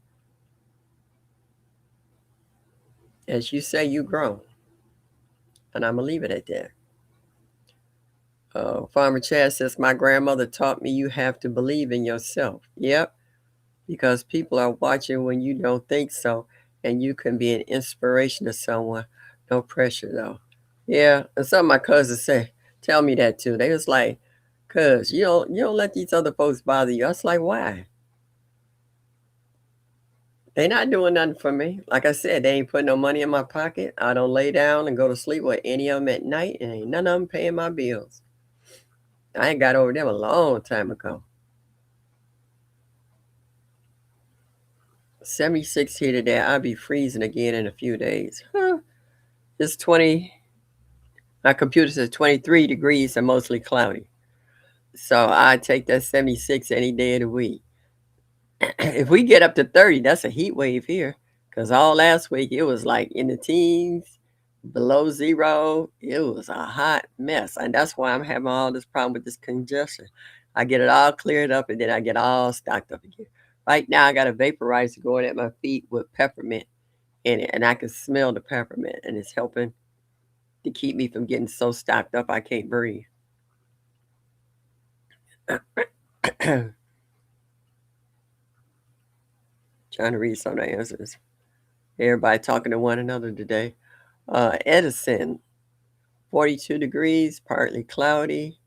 A: as you say, you grown. And I'm going to leave it at that. Farmer Chad says, my grandmother taught me you have to believe in yourself. Yep, because people are watching when you don't think so, and you can be an inspiration to someone. No pressure though. Yeah, and some of my cousins say, tell me that too. They was like, cuz you don't let these other folks bother you. I was like, why? They not doing nothing for me. Like I said, they ain't putting no money in my pocket. I don't lay down and go to sleep with any of them at night, and ain't none of them paying my bills. I ain't got over them a long time ago. 76 here today. I'll be freezing again in a few days. Huh. It's 20. My computer says 23 degrees and mostly cloudy. So I take that 76 any day of the week. If we get up to 30, that's a heat wave here. Because all last week it was like in the teens, below zero. It was a hot mess. And that's why I'm having all this problem with this congestion. I get it all cleared up and then I get all stocked up again. Right now I got a vaporizer going at my feet with peppermint in it. And I can smell the peppermint and it's helping to keep me from getting so stocked up I can't breathe. Trying to read some of the answers. Everybody talking to one another today. Edison, 42 degrees, partly cloudy.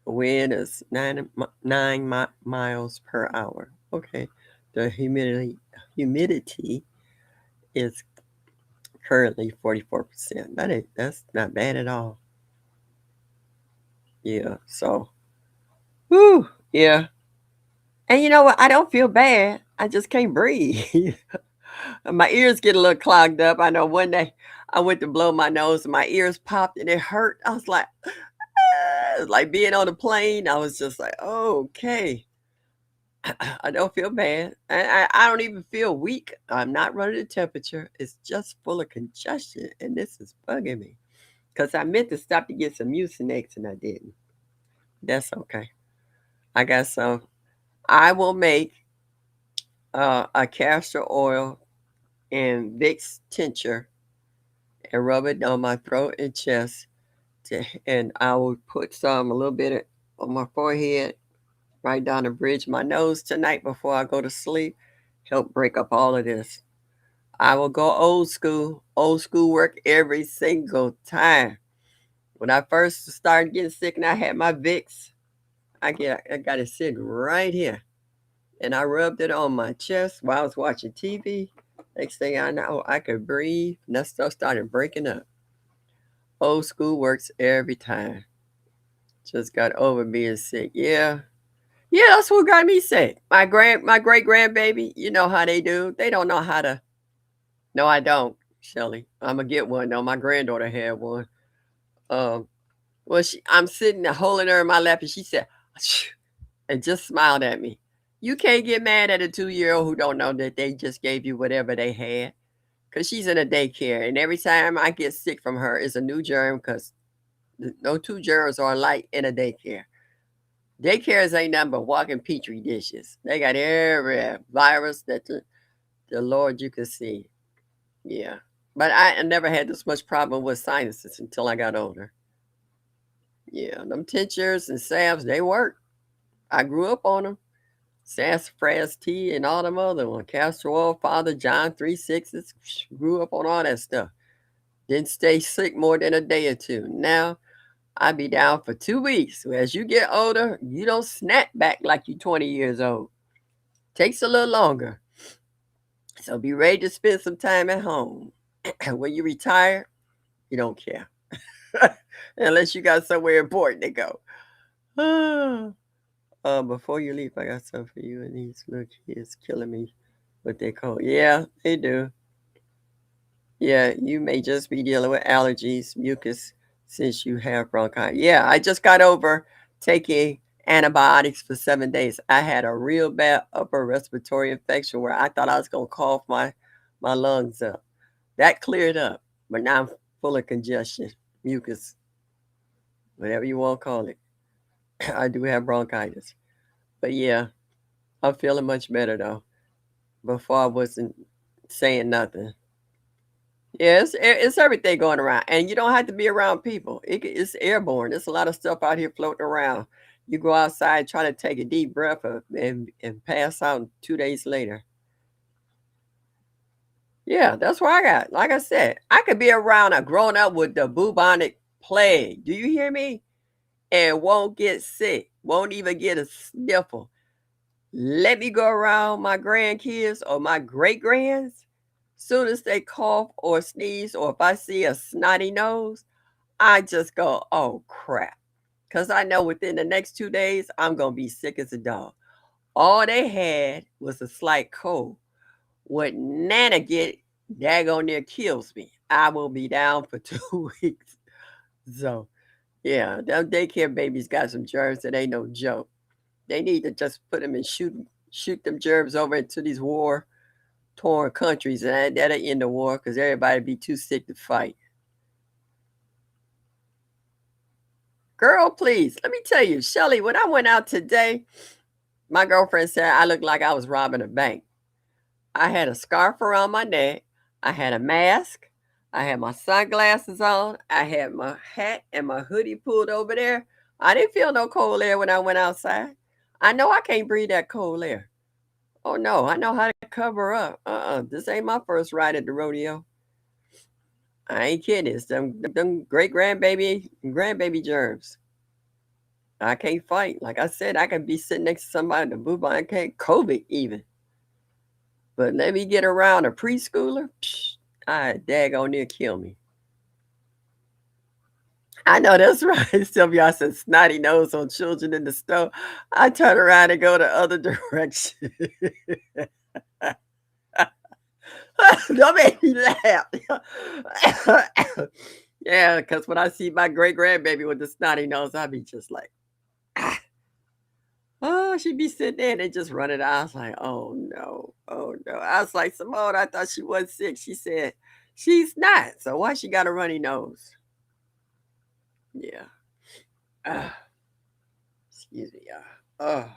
A: Wind is 9 miles per hour. Okay. The humidity is currently 44%. That's not bad at all. Yeah. So, whew, yeah. And you know what? I don't feel bad. I just can't breathe. My ears get a little clogged up. I know one day I went to blow my nose and my ears popped and it hurt. I was like, it's like being on a plane. I was just like, oh, okay. I don't feel bad. I don't even feel weak. I'm not running the temperature. It's just full of congestion, and this is bugging me. Because I meant to stop to get some Mucinex, and I didn't. That's okay. I got some. I will make a castor oil and Vicks tincture and rub it on my throat and chest. And I will put some, a little bit on my forehead, right down the bridge of my nose tonight before I go to sleep. Help break up all of this. I will go old school. Old school work every single time. When I first started getting sick and I had my Vicks, I got it sitting right here. And I rubbed it on my chest while I was watching TV. Next thing I know, I could breathe. And that stuff started breaking up. Old school works every time. Just got over being sick. Yeah. Yeah, that's what got me sick. My great grandbaby, you know how they do. They don't know how to. No, I don't, Shelly. I'm gonna get one though. My granddaughter had one. Um, well, I'm sitting there holding her in my lap, and she said, "Achoo," and just smiled at me. You can't get mad at a 2-year-old who don't know that they just gave you whatever they had, cause she's in a daycare, and every time I get sick from her, it's a new germ, cause no two germs are alike in a daycare. Daycares ain't nothing but walking petri dishes. They got every virus that the Lord you could see. Yeah. But I never had this much problem with sinuses until I got older. Yeah, them tinctures and salves, they work. I grew up on them. Sassafras tea and all them other ones. Castor oil, Father John 3 6s. Grew up on all that stuff. Didn't stay sick more than a day or two. Now I be down for 2 weeks. As you get older, you don't snap back like you 20 years old. Takes a little longer. So be ready to spend some time at home. When you retire, you don't care. Unless you got somewhere important to go. Before you leave, I got something for you, and these little kids killing me with their cold. Yeah, they do. Yeah, you may just be dealing with allergies, mucus, since you have bronchitis. Yeah, I just got over taking antibiotics for 7 days. I had a real bad upper respiratory infection where I thought I was gonna cough my lungs up. That cleared up, but now I'm full of congestion, mucus, whatever you want to call it. I do have bronchitis. But yeah, I'm feeling much better though. Before I wasn't saying nothing. Yeah, it's everything going around, and you don't have to be around people. It's airborne. There's a lot of stuff out here floating around. You go outside, try to take a deep breath, and pass out 2 days later. Yeah, that's what I got. Like I said, I could be around a grown up with the bubonic plague. Do you hear me? And won't get sick. Won't even get a sniffle. Let me go around my grandkids or my great grands. Soon as they cough or sneeze, or if I see a snotty nose, I just go, oh crap. Because I know within the next 2 days, I'm going to be sick as a dog. All they had was a slight cold. What Nana get, daggone near kills me. I will be down for 2 weeks. So, yeah, them daycare babies got some germs that ain't no joke. They need to just put them and shoot them germs over into these war torn countries, and that'll end the war because everybody be too sick to fight. Girl, please, let me tell you, Shelly, when I went out today, my girlfriend said I looked like I was robbing a bank. I had a scarf around my neck, I had a mask, I had my sunglasses on, I had my hat and my hoodie pulled over there. I didn't feel no cold air when I went outside. I know I can't breathe that cold air. Oh no, I know how to cover up. This ain't my first ride at the rodeo. I ain't kidding. It's them great grandbaby germs. I can't fight. Like I said, I could be sitting next to somebody to boo, but I can't COVID even. But let me get around a preschooler. Psh, I daggone near kill me. I know that's right. Some of y'all said snotty nose on children in the store. I turn around and go the other direction. Don't make me laugh. Yeah, because when I see my great grandbaby with the snotty nose, I'll be just like, ah. Oh, she'd be sitting there and they just run it out. I was like, oh no, oh no. I was like, Simone, I thought she was sick. She said, she's not. So why she got a runny nose? Yeah. Ah, excuse me, y'all. Oh,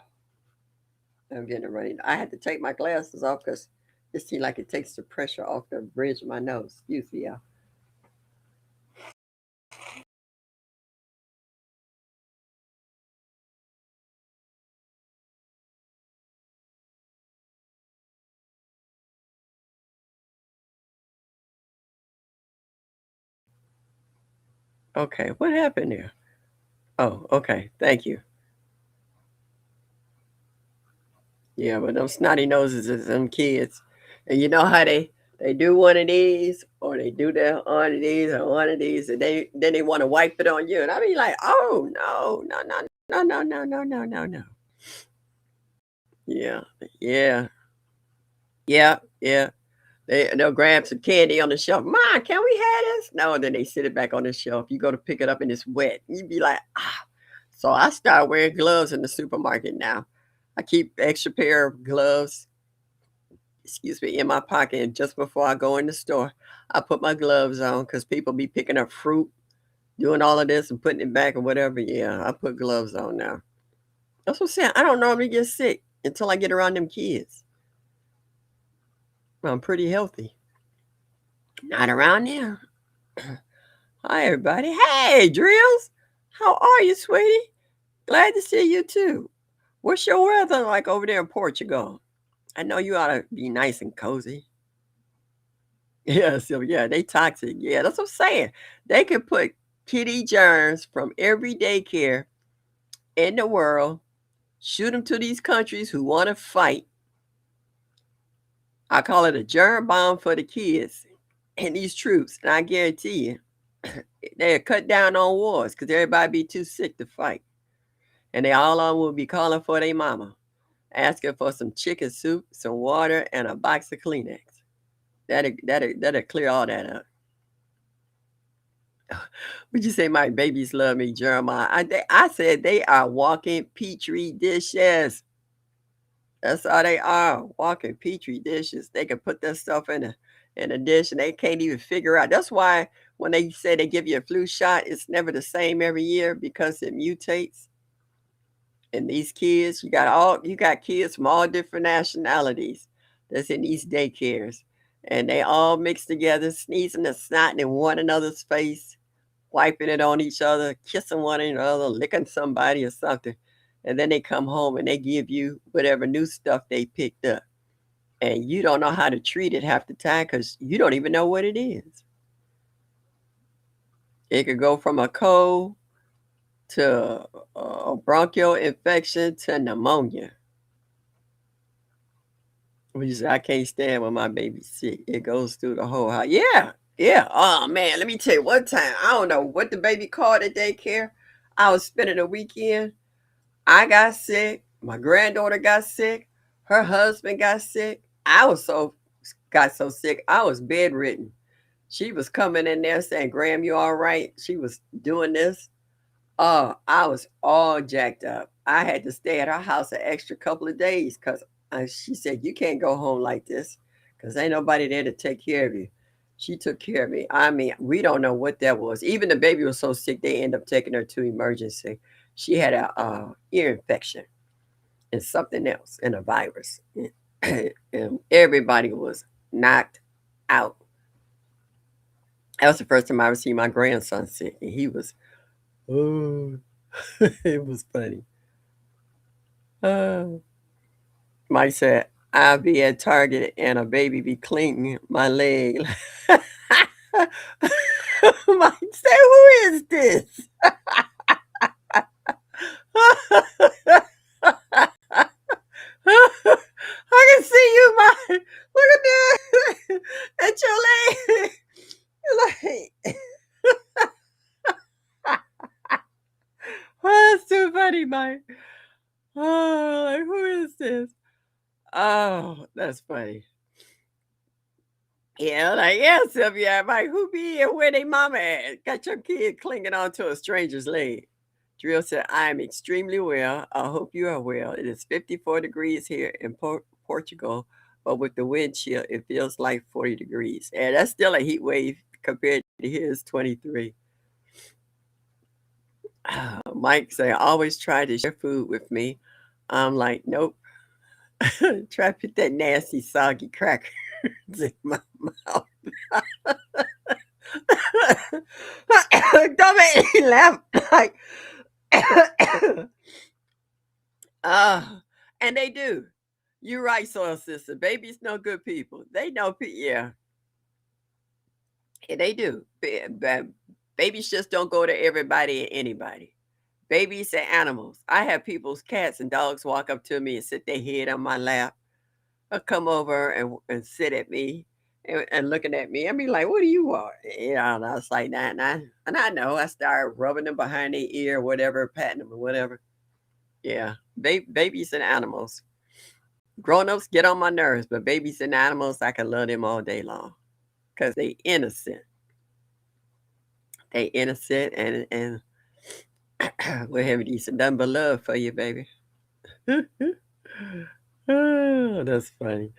A: I'm getting a runny. I had to take my glasses off because it seemed like it takes the pressure off the bridge of my nose. Excuse me, y'all. Okay, what happened there? Oh, okay. Thank you. Yeah, but them snotty noses is them kids. And you know how they do one of these or they do that one of these or one of these and they want to wipe it on you. And I be like, oh no, no, no, no, no, no, no, no, no, no. Yeah, yeah, yeah, yeah. They'll grab some candy on the shelf. Mom, can we have this? No, and then they sit it back on the shelf. You go to pick it up and it's wet. You be like, ah. So I start wearing gloves in the supermarket now. I keep extra pair of gloves, excuse me, in my pocket. And just before I go in the store, I put my gloves on because people be picking up fruit, doing all of this and putting it back or whatever. Yeah, I put gloves on now. That's what I'm saying. I don't normally get sick until I get around them kids. I'm pretty healthy. Not around there. Hi, everybody. Hey, Drills. How are you, sweetie? Glad to see you too. What's your weather like over there in Portugal? I know you ought to be nice and cozy. Yeah, so yeah, they toxic. Yeah, that's what I'm saying. They could put kitty germs from every daycare in the world, shoot them to these countries who want to fight. I call it a germ bomb for the kids and these troops. And I guarantee you, they'll cut down on wars because everybody be too sick to fight. And they all on will be calling for their mama, asking for some chicken soup, some water, and a box of Kleenex. That'll clear all that up. Would you say my babies love me, Jeremiah? I said they are walking petri dishes. That's all they are, walking petri dishes. They can put that stuff in a dish and they can't even figure out. That's why when they say they give you a flu shot, it's never the same every year because it mutates. And these kids, you got kids from all different nationalities that's in these daycares. And they all mixed together, sneezing and snotting in one another's face, wiping it on each other, kissing one another, licking somebody or something. And then they come home and they give you whatever new stuff they picked up. And you don't know how to treat it half the time because you don't even know what it is. It could go from a cold to a bronchial infection to pneumonia. Which is I can't stand when my baby's sick. It goes through the whole house. Yeah, yeah. Oh man, let me tell you one time. I don't know what the baby called at daycare. I was spending a weekend. I got sick. My granddaughter got sick. Her husband got sick. I was so got so sick. I was bedridden. She was coming in there saying, "Graham, you all right?" She was doing this. Oh, I was all jacked up. I had to stay at her house an extra couple of days because she said, "You can't go home like this because ain't nobody there to take care of you." She took care of me. I mean, we don't know what that was. Even the baby was so sick, they ended up taking her to emergency. She had a ear infection and something else and a virus. And everybody was knocked out. That was the first time I ever seen my grandson sick. And he was, oh, it was funny. Uh, Mike said, I'll be at Target and a baby be cleaning my leg. Mike said, who is this? I can see you, Mike. Look at that. At your leg. You're like, oh, that's too funny, Mike. Oh, like, who is this? Oh, that's funny. Yeah, like, yeah, Sylvia. I'm like, who be here? Where they mama at? Got your kid clinging onto a stranger's leg. Drill said, I am extremely well. I hope you are well. It is 54 degrees here in Portugal, but with the wind chill, it feels like 40 degrees. And that's still a heat wave compared to here is 23. Mike said, always try to share food with me. I'm like, nope. Try to put that nasty, soggy cracker in my mouth. Don't make me laugh. Like, uh, and they do. You're right, soil sister. Babies know good people. They know, yeah, yeah, they do. Babies just don't go to everybody and anybody. Babies and animals. I have people's cats and dogs walk up to me and sit their head on my lap, or come over and sit at me and looking at me. I be like, what do you want? You know, and I was like, nah, nah. And I know I start rubbing them behind their ear, whatever, patting them or whatever. Yeah. Babies and animals. Grown ups get on my nerves, but babies and animals, I can love them all day long because they innocent. They innocent and we're having decent done but love for you, baby. Oh, that's funny.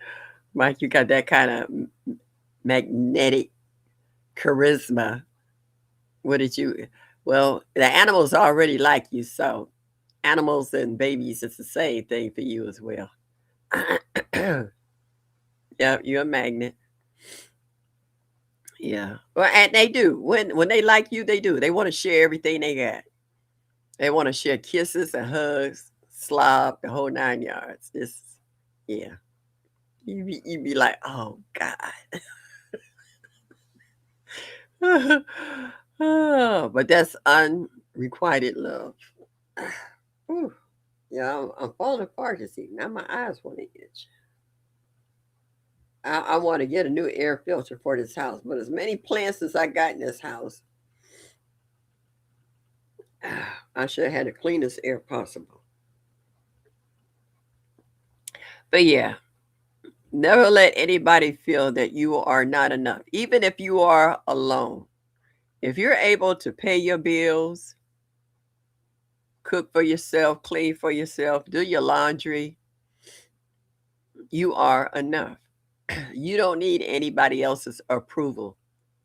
A: Mike, you got that kind of magnetic charisma. What did you? Well, the animals already like you, so animals and babies, it's the same thing for you as well. Yeah, you're a magnet. Yeah. Well, and they do. When they like you, they do. They want to share everything they got. They want to share kisses and hugs, slob, the whole 9 yards. This, yeah. You be like, oh God. Oh, but that's unrequited love. Whew. Yeah, I'm falling apart this evening. Now my eyes want to itch. I want to get a new air filter for this house, but as many plants as I got in this house, I should have had the cleanest air possible. But yeah, never let anybody feel that you are not enough, even if you are alone. If you're able to pay your bills, cook for yourself, clean for yourself, do your laundry, you are enough. You don't need anybody else's approval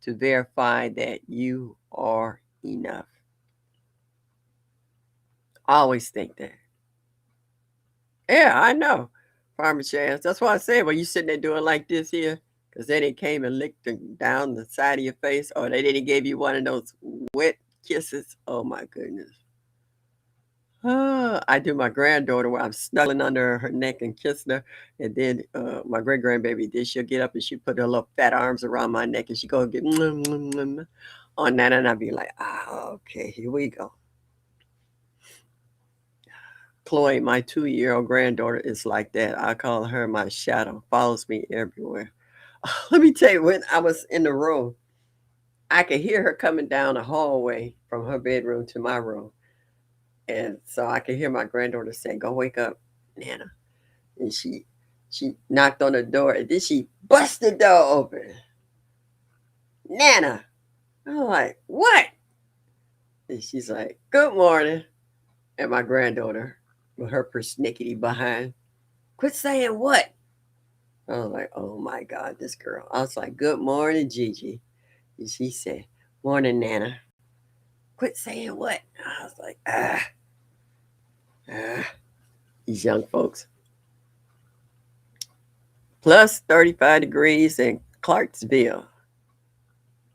A: to verify that you are enough. I always think that. Yeah, I know. Farmer Chance. That's why I said when you sitting there doing like this here, because they didn't came and licked down the side of your face, or they didn't give you one of those wet kisses. Oh my goodness. I do my granddaughter where I'm snuggling under her neck and kissing her. And then my great grandbaby, then she'll get up and she put her little fat arms around my neck and she go get on that. And I'll be like, okay, here we go. Chloe, my 2-year-old granddaughter, is like that. I call her my shadow, follows me everywhere. Let me tell you, when I was in the room, I could hear her coming down the hallway from her bedroom to my room. And so I could hear my granddaughter say, go wake up, Nana. And she knocked on the door and then she busted the door open. Nana. I'm like, what? And she's like, good morning. And my granddaughter, with her persnickety behind, quit saying what? I was like, oh my God, this girl. I was like, good morning, Gigi. And she said, morning, Nana. Quit saying what? I was like, ah, these young folks. Plus 35 degrees in Clarksville.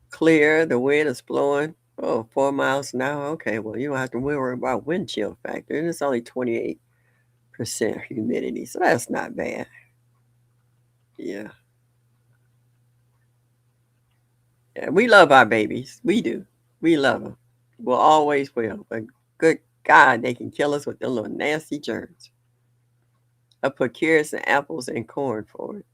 A: Clear, the wind is blowing. Oh, 4 miles an hour. Okay, well, you don't have to worry about wind chill factor. And it's only 28% humidity, so that's not bad. Yeah. Yeah, we love our babies. We do. We love them. We'll always will. But good God, they can kill us with their little nasty germs. I put carrots and apples and corn for it.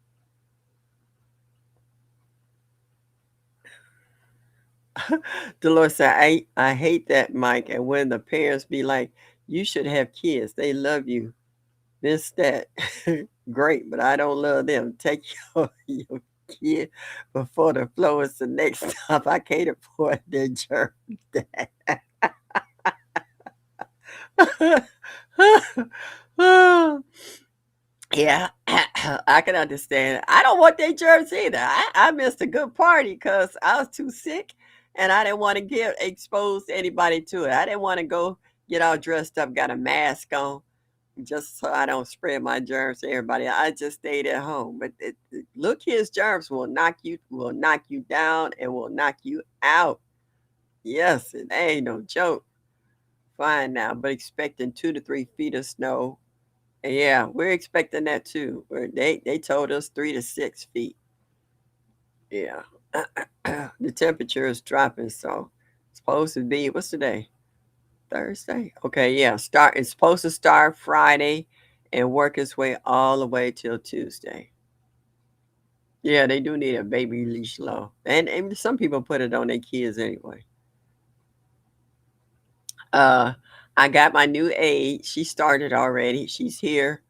A: Dolores said, I hate that, Mike. And when the parents be like, you should have kids. They love you. This, that. Great, but I don't love them. Take your kid before the flow is the next stop. I can't afford their germ. Yeah, I can understand. I don't want their germs either. I missed a good party because I was too sick and I didn't want to get exposed anybody to it. I didn't want to go get all dressed up, got a mask on, just so I don't spread my germs to everybody. I just stayed at home. But look, his germs will knock you down and will knock you out. Yes, it ain't no joke. Fine now, but expecting 2 to 3 feet of snow. And yeah, we're expecting that too. They told us 3 to 6 feet. Yeah, the temperature is dropping, so it's supposed to be what's today? Thursday. Okay, yeah. Start. It's supposed to start Friday and work its way all the way till Tuesday. Yeah, they do need a baby leash law, and some people put it on their kids anyway. Uh, I got my new aide. She started already. She's here.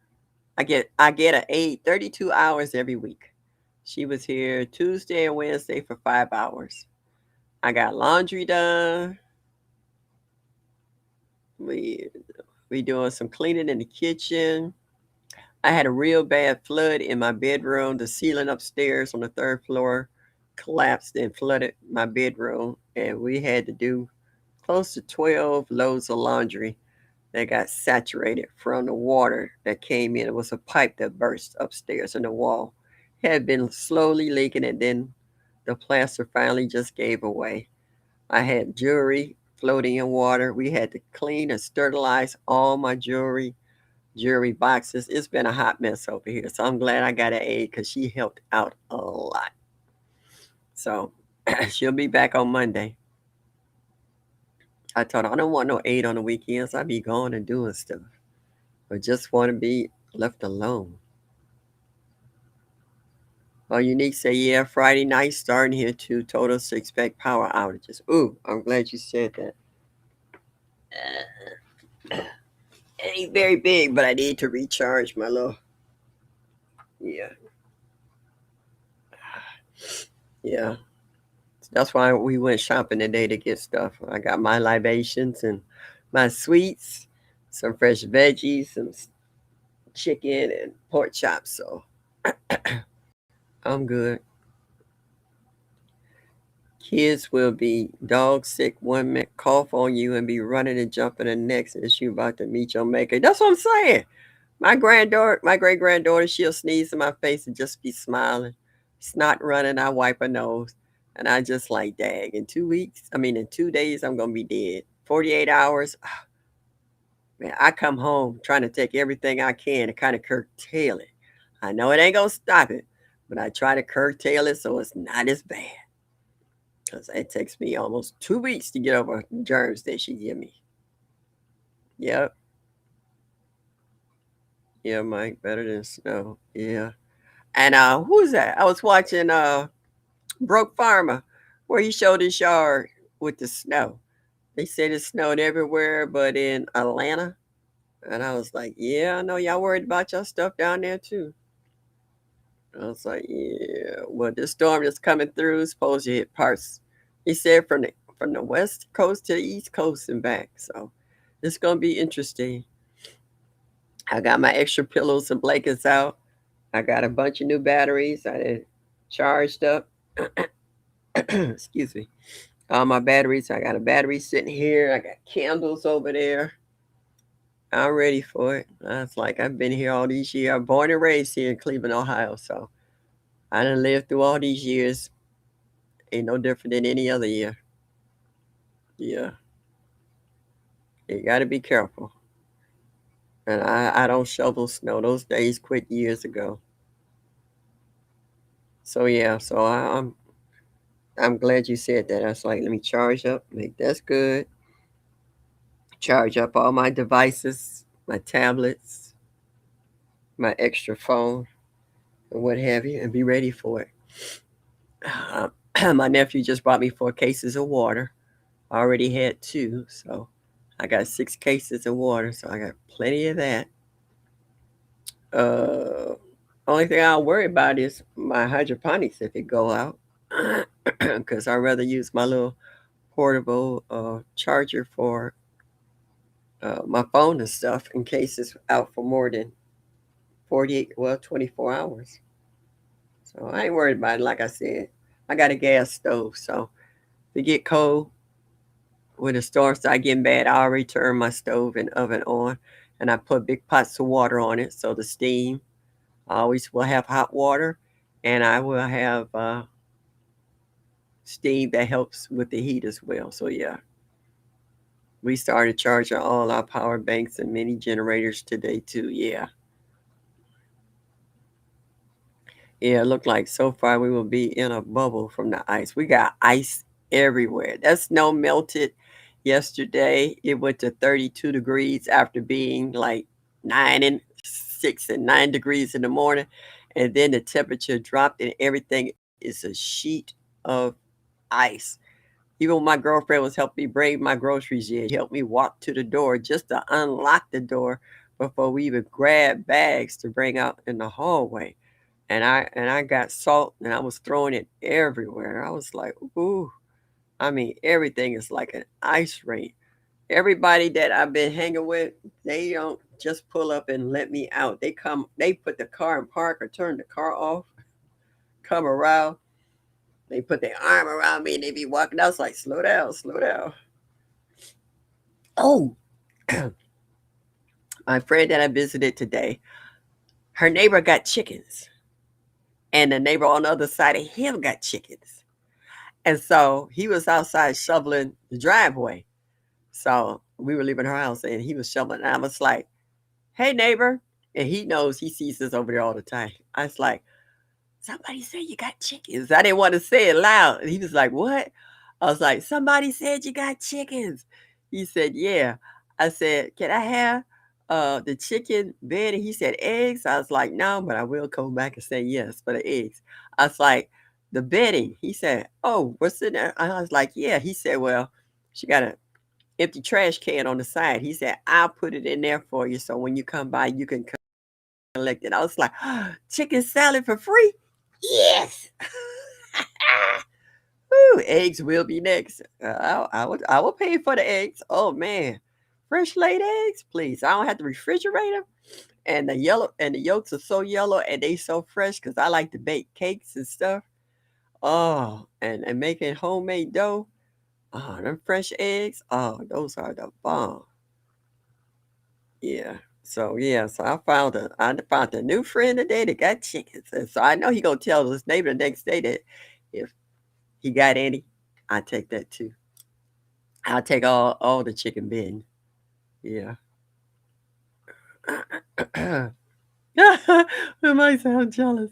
A: I get an aide 32 hours every week. She was here Tuesday and Wednesday for 5 hours. I got laundry done. We we doing some cleaning in the kitchen. I had a real bad flood in my bedroom. The ceiling upstairs on the third floor collapsed and flooded my bedroom, and we had to do close to 12 loads of laundry that got saturated from the water that came in. It was a pipe that burst upstairs in the wall. It had been slowly leaking, and then the plaster finally just gave away. I had jewelry floating in water. We had to clean and sterilize all my jewelry boxes. It's been a hot mess over here. So I'm glad I got an aide because she helped out a lot. So she'll be back on Monday. I told her I don't want no aide on the weekends. I be going and doing stuff. But just want to be left alone. Well, Unique say, yeah, Friday night starting here too. Told us to expect power outages. Ooh, I'm glad you said that. It ain't very big, but I need to recharge my little. Yeah, yeah. That's why we went shopping today to get stuff. I got my libations and my sweets, some fresh veggies, some chicken and pork chops. So I'm good. Kids will be dog sick 1 minute, cough on you, and be running and jumping the next as you about to meet your maker. That's what I'm saying. My granddaughter, my great granddaughter, she'll sneeze in my face and just be smiling. Snot running, I wipe her nose. And I just like, dag, in 2 weeks, I mean, in 2 days, I'm going to be dead. 48 hours, man, I come home trying to take everything I can to kind of curtail it. I know it ain't going to stop it, but I try to curtail it so it's not as bad. Because it takes me almost 2 weeks to get over germs that she give me. Yep. Yeah, Mike, better than snow. Yeah. And who's that? I was watching Broke Farmer where he showed his yard with the snow. They said it snowed everywhere but in Atlanta. And I was like, yeah, I know y'all worried about your stuff down there too. I was like, yeah, well, this storm that's coming through is supposed to hit parts. He said from the west coast to the east coast and back. So it's gonna be interesting. I got my extra pillows and blankets out. I got a bunch of new batteries. I did charged up. Excuse me. All my batteries. I got a battery sitting here. I got candles over there. I'm ready for it. I was like, I've been here all these years. I'm born and raised here in Cleveland, Ohio. So I done lived through all these years. Ain't no different than any other year. Yeah. You got to be careful. And I don't shovel snow. Those days quit years ago. So yeah. So I'm glad you said that. I was like, let me charge up. Make that's good. Charge up all my devices, my tablets, my extra phone, and what have you, and be ready for it. My nephew just bought me 4 cases of water. I already had two, so I got 6 cases of water, so I got plenty of that. Uh, Only thing I'll worry about is my hydroponics if it go out, because I'd rather use my little portable charger for my phone and stuff in case it's out for more than 48, well, 24 hours. So I ain't worried about it. Like I said, I got a gas stove, so if it get cold, when the storm start getting bad, I already turn my stove and oven on, and I put big pots of water on it so the steam. I always will have hot water, and I will have steam that helps with the heat as well. So yeah, we started charging all our power banks and mini generators today too. Yeah, yeah. It looked like so far we will be in a bubble from the ice. We got ice everywhere. That snow melted yesterday. It went to 32 degrees after being like 9 and 6 and 9 degrees in the morning, and then the temperature dropped and everything is a sheet of ice. Even when my girlfriend was helping me bring my groceries in, she helped me walk to the door just to unlock the door before we even grabbed bags to bring out in the hallway. And I got salt and I was throwing it everywhere. I was like, ooh. I mean, everything is like an ice rink. Everybody that I've been hanging with, they don't just pull up and let me out. They come, they put the car in park or turn the car off, come around. They put their arm around me and they be walking. I was like, slow down, slow down. Oh, my friend that I visited today, her neighbor got chickens, and the neighbor on the other side of him got chickens. And so he was outside shoveling the driveway. So we were leaving her house and he was shoveling. And I was like, hey, neighbor. And he knows he sees us over there all the time. I was like, somebody said you got chickens. I didn't want to say it loud. And he was like, what? I was like, somebody said you got chickens. He said, yeah. I said, can I have the chicken bed? And he said, eggs. I was like, no, but I will come back and say yes for the eggs. I was like, the bedding. He said, oh, what's in there? I was like, yeah. He said, well, she got a empty trash can on the side. He said, I'll put it in there for you. So when you come by, you can collect it. I was like, chicken salad for free? Yes. Woo, eggs will be next. I will pay for the eggs. Oh man, fresh laid eggs, please. I don't have to refrigerate them. And the yolks are so yellow and they so fresh because I like to bake cakes and stuff. Oh, and making homemade dough. Oh, them fresh eggs. Oh, those are the bomb. Yeah. So yeah, so I found a new friend today that got chickens. And so I know he gonna tell his neighbor the next day that if he got any, I take that too. I'll take all the chicken bin. Yeah. We might sound jealous.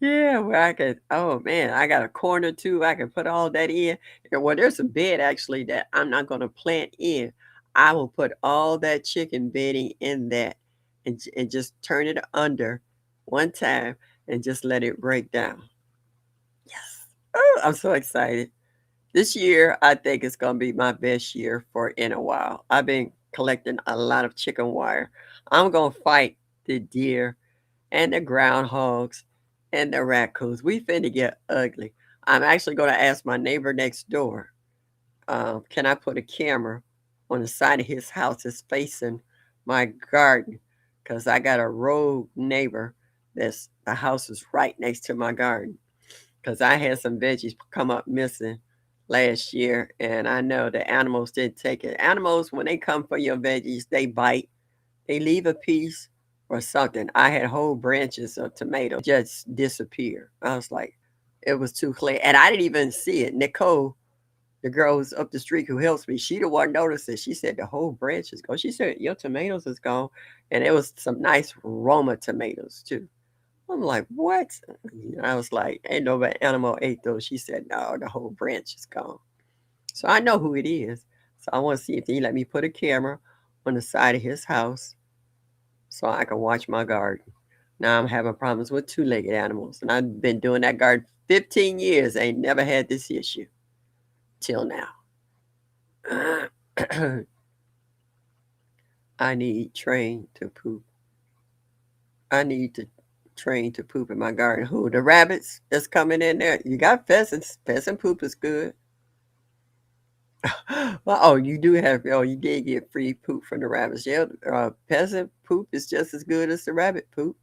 A: Yeah, where I could oh man, I got a corner too. I can put all that in. And well, there's a bed actually that I'm not gonna plant in. I will put all that chicken bedding in that and just turn it under one time and just let it break down. Yes. Oh, I'm so excited. This year, I think it's gonna be my best year for in a while. I've been collecting a lot of chicken wire. I'm gonna fight the deer and the groundhogs and the raccoons. We finna get ugly. I'm actually gonna ask my neighbor next door, can I put a camera on the side of his house that's facing my garden? Cause I got a rogue neighbor that's the house is right next to my garden. Cause I had some veggies come up missing last year, and I know the animals didn't take it. Animals, when they come for your veggies, they bite, they leave a piece or something. I had whole branches of tomato just disappear. I was like, it was too clear, and I didn't even see it. Nicole, the girl who's up the street who helps me, she the one noticed it. She said the whole branch is gone. She said your tomatoes is gone, and it was some nice Roma tomatoes too. I'm like, what? I was like, ain't no animal ate those. She said, no, the whole branch is gone. So I know who it is. So I want to see if he let me put a camera on the side of his house so I can watch my garden. Now I'm having problems with two-legged animals, and I've been doing that garden 15 years. Ain't never had this issue till now. I need train to poop. I need to trained to poop in my garden. Who? The rabbits that's coming in there. You got pheasants. Pheasant poop is good. Well, oh, you do have. Oh, you did get free poop from the rabbits. Yeah, peasant poop is just as good as the rabbit poop.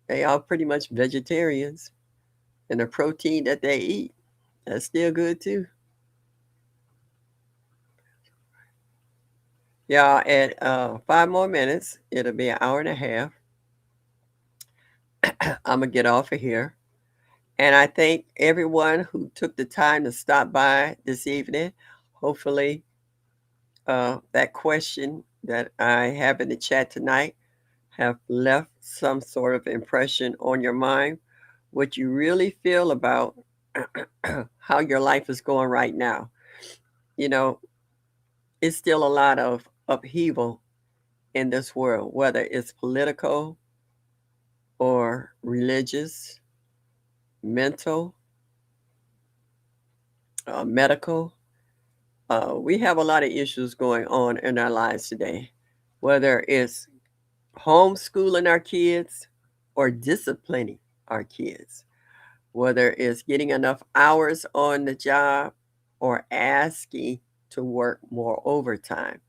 A: They are pretty much vegetarians, and the protein that they eat, that's still good too. Yeah, at 5 more minutes, it'll be an hour and a half. I'm gonna get off of here. And I thank everyone who took the time to stop by this evening. Hopefully, that question that I have in the chat tonight have left some sort of impression on your mind, what you really feel about how your life is going right now. You know, it's still a lot of upheaval in this world, whether it's political or religious, mental, medical. We have a lot of issues going on in our lives today, whether it's homeschooling our kids or disciplining our kids, whether it's getting enough hours on the job or asking to work more overtime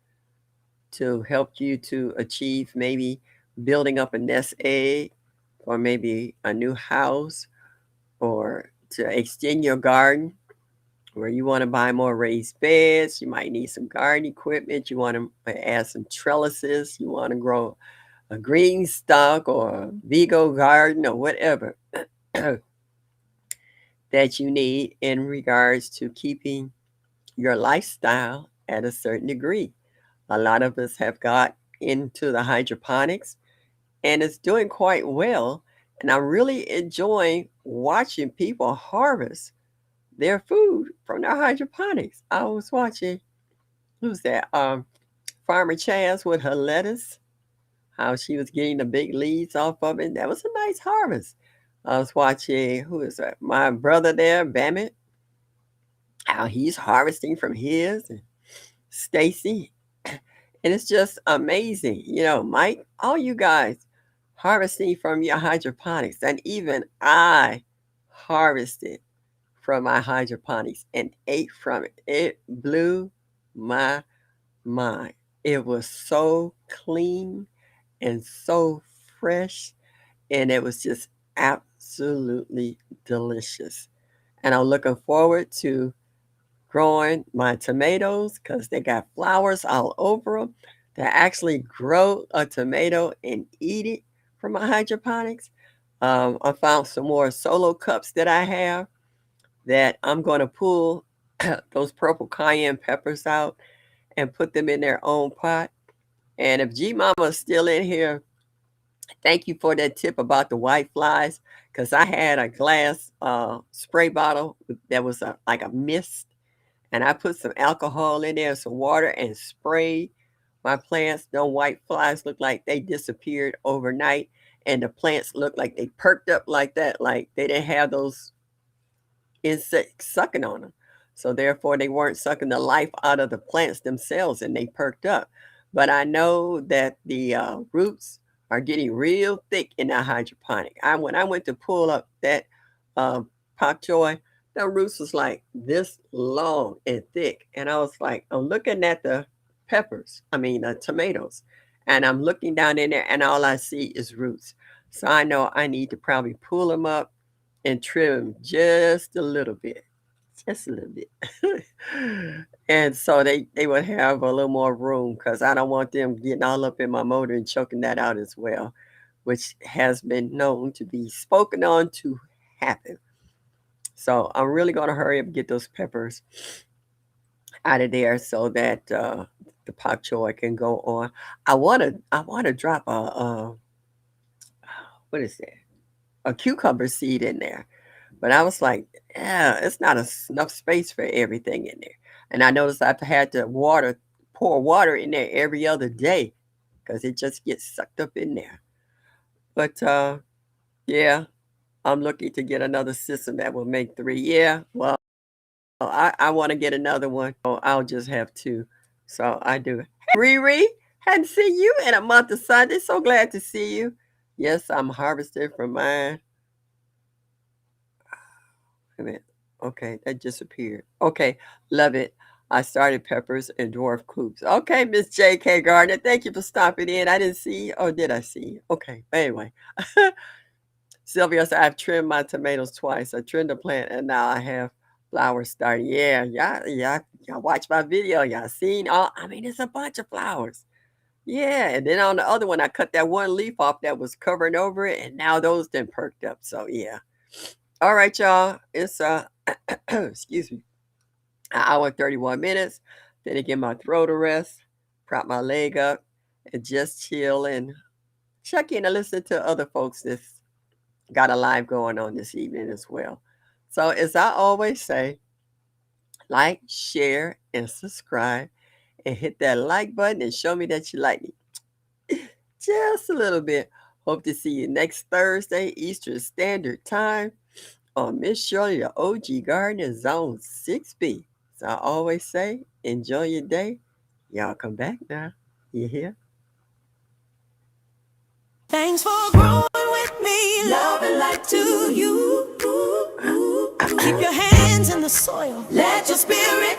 A: to help you to achieve maybe building up a nest egg or maybe a new house or to extend your garden where you want to buy more raised beds. You might need some garden equipment. You want to add some trellises. You want to grow a green stock or a Vigo garden or whatever that you need in regards to keeping your lifestyle at a certain degree. A lot of us have got into the hydroponics and it's doing quite well. And I'm really enjoying watching people harvest their food from their hydroponics. I was watching, who's that? Farmer Chaz with her lettuce, how she was getting the big leaves off of it. That was a nice harvest. I was watching, who is that? My brother there, Bammett, how he's harvesting from his, and Stacy. And it's just amazing. Mike, all you guys harvesting from your hydroponics. And even I harvested from my hydroponics and ate from it. It blew my mind. It was so clean and so fresh, and it was just absolutely delicious. And I'm looking forward to growing my tomatoes because they got flowers all over them. To actually grow a tomato and eat it from my hydroponics. I found some more solo cups that I have that I'm going to pull those purple cayenne peppers out and put them in their own pot. And if G Mama is still in here, thank you for that tip about the white flies because I had a glass spray bottle that was like a mist, and I put some alcohol in there, some water, and sprayed my plants. No white flies looked like they disappeared overnight, and the plants looked like they perked up like that, like they didn't have those insects sucking on them. So therefore, they weren't sucking the life out of the plants themselves, and they perked up. But I know that the roots are getting real thick in that hydroponic. When I went to pull up that uh, pak choy, the roots was like this long and thick, and I was like, I'm looking at the peppers, I mean the tomatoes, and I'm looking down in there, and all I see is roots. So I know I need to probably pull them up and trim just a little bit, just a little bit. And so they would have a little more room because I don't want them getting all up in my motor and choking that out as well, which has been known to be spoken on to happen. So I'm really going to hurry up and get those peppers out of there so that the pak choy can go on. I want to drop what is that? A cucumber seed in there. But I was like, yeah, it's not enough space for everything in there. And I noticed I've had to pour water in there every other day because it just gets sucked up in there. But yeah, I'm looking to get another system that will make three. Yeah, well, I want to get another one. So I'll just have two. So I do. Hey, Riri, hadn't seen you in a month of Sunday. So glad to see you. Yes, I'm harvesting from mine. Wait a minute. Okay, that disappeared. Okay, love it. I started peppers and dwarf coops. Okay, Miss J.K. Gardner, thank you for stopping in. I didn't see you. Oh, did I see you? Okay, but anyway. Sylvia said, I've trimmed my tomatoes twice. I trimmed the plant and now I have flowers starting. Yeah, y'all watch my video. Y'all seen all, I mean, it's a bunch of flowers. Yeah, and then on the other one, I cut that one leaf off that was covering over it, and now those then perked up. So yeah. All right, y'all. It's excuse me, an hour and 31 minutes. Then again, my throat a rest, prop my leg up, and just chill and check in and listen to other folks that's got a live going on this evening as well. So as I always say, like, share, and subscribe, and hit that like button and show me that you like me just a little bit. Hope to see you next Thursday, Eastern Standard Time on Miss Shirley, the OG Gardener, Zone 6B. So I always say, enjoy your day. Y'all come back now. You hear?
B: Thanks for growing with me, love and light to you. Keep your hands in the soil, let your spirit